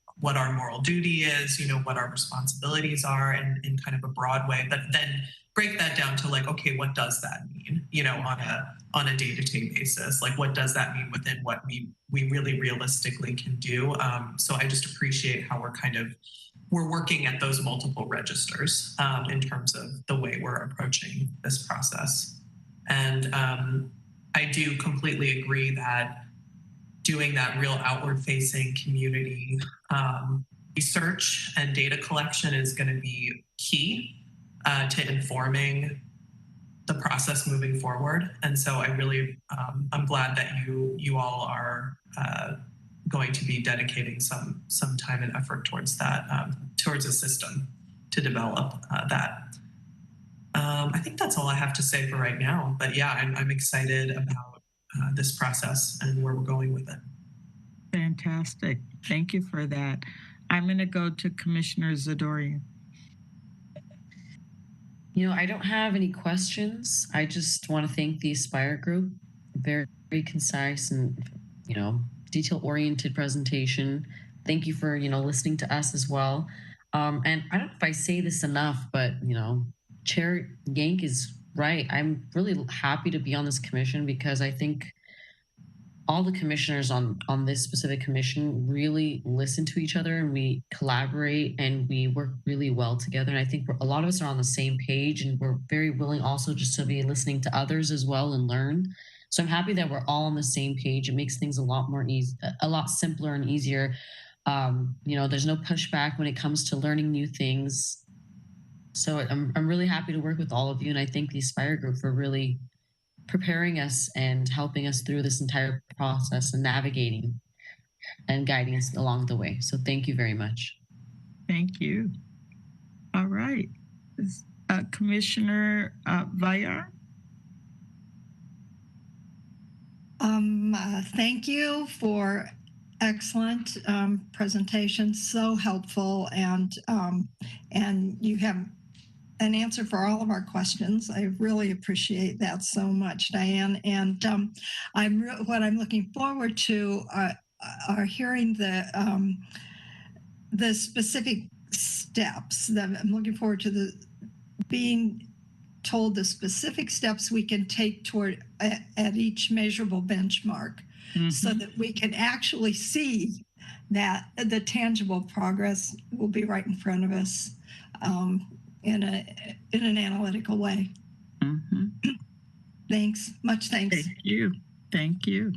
moral duty is, what our responsibilities are in kind of a broad way, but then break that down to like, okay, what does that mean, on a day-to-day basis? Like, what does that mean within what we really realistically can do? So I just appreciate how we're working at those multiple registers in terms of the way we're approaching this process. And I do completely agree that doing that real outward facing community research and data collection is going to be key to informing the process moving forward. And so I really, I'm glad that you all are going to be dedicating some time and effort towards that, towards a system to develop that. I think that's all I have to say for right now. But yeah, I'm excited about this process and where we're going with it. Fantastic. Thank you for that. I'm going to go to Commissioner Zadorian. You know, I don't have any questions. I just want to thank the Aspire group. Very, very concise and, you know, detail-oriented presentation. Thank you for, you know, listening to us as well. And I don't know if I say this enough, but, you know, Chair Yank is right. I'm really happy to be on this commission because I think all the commissioners on this specific commission really listen to each other, and we collaborate and we work really well together. And I think a lot of us are on the same page, and we're very willing also just to be listening to others as well and learn. So I'm happy that we're all on the same page. It makes things a lot more easy, a lot simpler and easier. You know, there's no pushback when it comes to learning new things. So I'm really happy to work with all of you, and I thank the Aspire group for really preparing us and helping us through this entire process and navigating and guiding us along the way. So thank you very much. Thank you. All right. Commissioner Vayar. Thank you for excellent presentation, so helpful, and you have an answer for all of our questions. I really appreciate that so much, Diane. And what I'm looking forward to are hearing the specific steps. That I'm looking forward to being told the specific steps we can take toward at each measurable benchmark, so that we can actually see that the tangible progress will be right in front of us. In an analytical way. Thanks. Much thanks. Thank you. Thank you.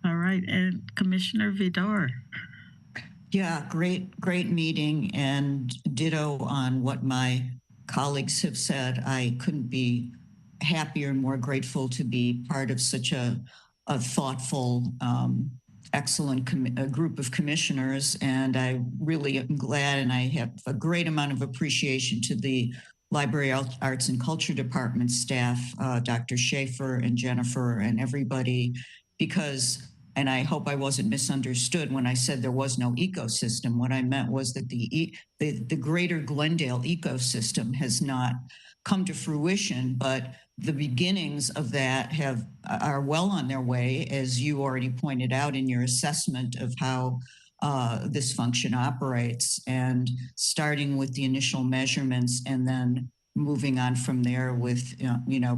All right. And Commissioner Vidor. Yeah, great meeting, and ditto on what my colleagues have said. I couldn't be happier and more grateful to be part of such a thoughtful, excellent group of commissioners, and I really am glad, and I have a great amount of appreciation to the Library Arts and Culture Department staff, Dr. Schaefer and Jennifer and everybody, because, and I hope I wasn't misunderstood when I said there was no ecosystem. What I meant was that the greater Glendale ecosystem has not come to fruition, but the beginnings of that are well on their way, as you already pointed out in your assessment of how this function operates, and starting with the initial measurements and then moving on from there with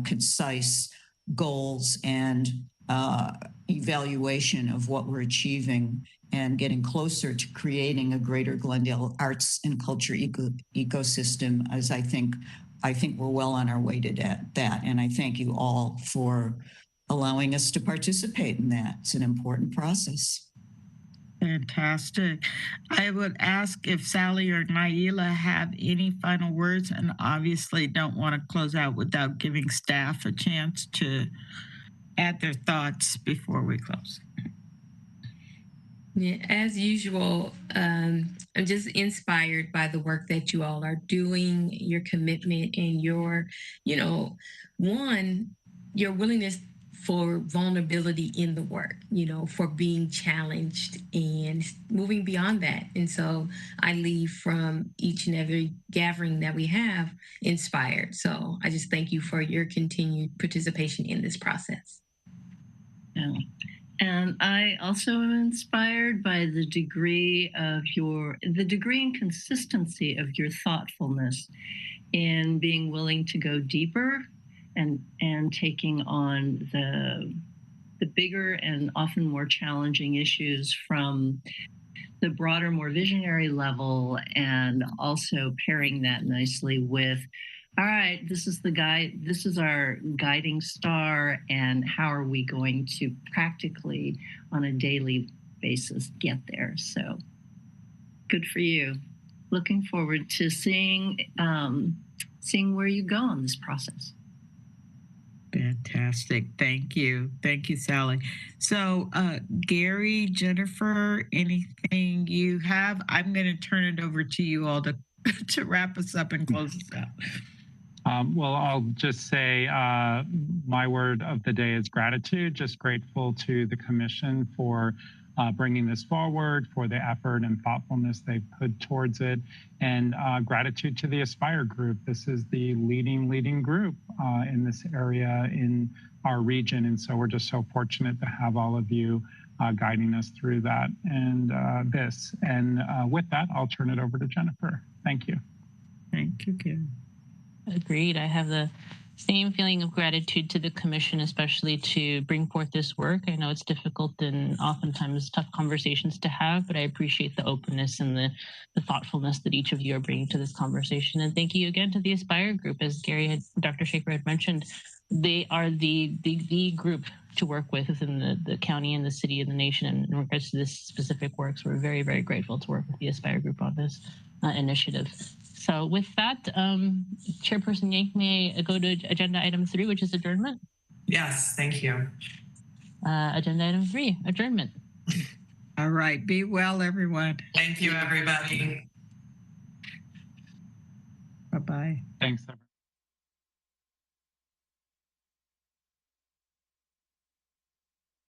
concise goals and evaluation of what we're achieving, and getting closer to creating a greater Glendale arts and culture ecosystem, as I think we're well on our way to that. And I thank you all for allowing us to participate in that. It's an important process. Fantastic. I would ask if Sally or Naila have any final words, and obviously don't want to close out without giving staff a chance to add their thoughts before we close. Yeah, as usual, I'm just inspired by the work that you all are doing, your commitment, and your willingness for vulnerability in the work, for being challenged and moving beyond that. And so I leave from each and every gathering that we have inspired. So I just thank you for your continued participation in this process. Yeah. And I also am inspired by the degree and consistency of your thoughtfulness in being willing to go deeper and taking on the bigger and often more challenging issues from the broader, more visionary level, and also pairing that nicely with All right, this is the guide. This is our guiding star, and how are we going to practically, on a daily basis, get there? So, good for you. Looking forward to seeing where you go on this process. Fantastic. Thank you. Thank you, Sally. So, Gary, Jennifer, anything you have? I'm going to turn it over to you all to wrap us up and close us out. Well, I'll just say my word of the day is gratitude. Just grateful to the commission for bringing this forward, for the effort and thoughtfulness they've put towards it, and gratitude to the Aspire group. This is the leading group in this area in our region, and so we're just so fortunate to have all of you guiding us through that and this. And with that, I'll turn it over to Jennifer. Thank you. Thank you, Gary. Agreed. I have the same feeling of gratitude to the commission, especially to bring forth this work. I know it's difficult and oftentimes tough conversations to have, but I appreciate the openness and the thoughtfulness that each of you are bringing to this conversation. And thank you again to the Aspire group. As Dr. Shaker had mentioned, they are the group to work with within the county and the city and the nation in regards to this specific work. So we're very, very grateful to work with the Aspire group on this initiative. So with that, Chairperson Yank, may I go to agenda item 3, which is adjournment? Yes, thank you. Agenda item 3, adjournment. All right. Be well, everyone. Thank you, everybody. Bye-bye. Thanks, everyone.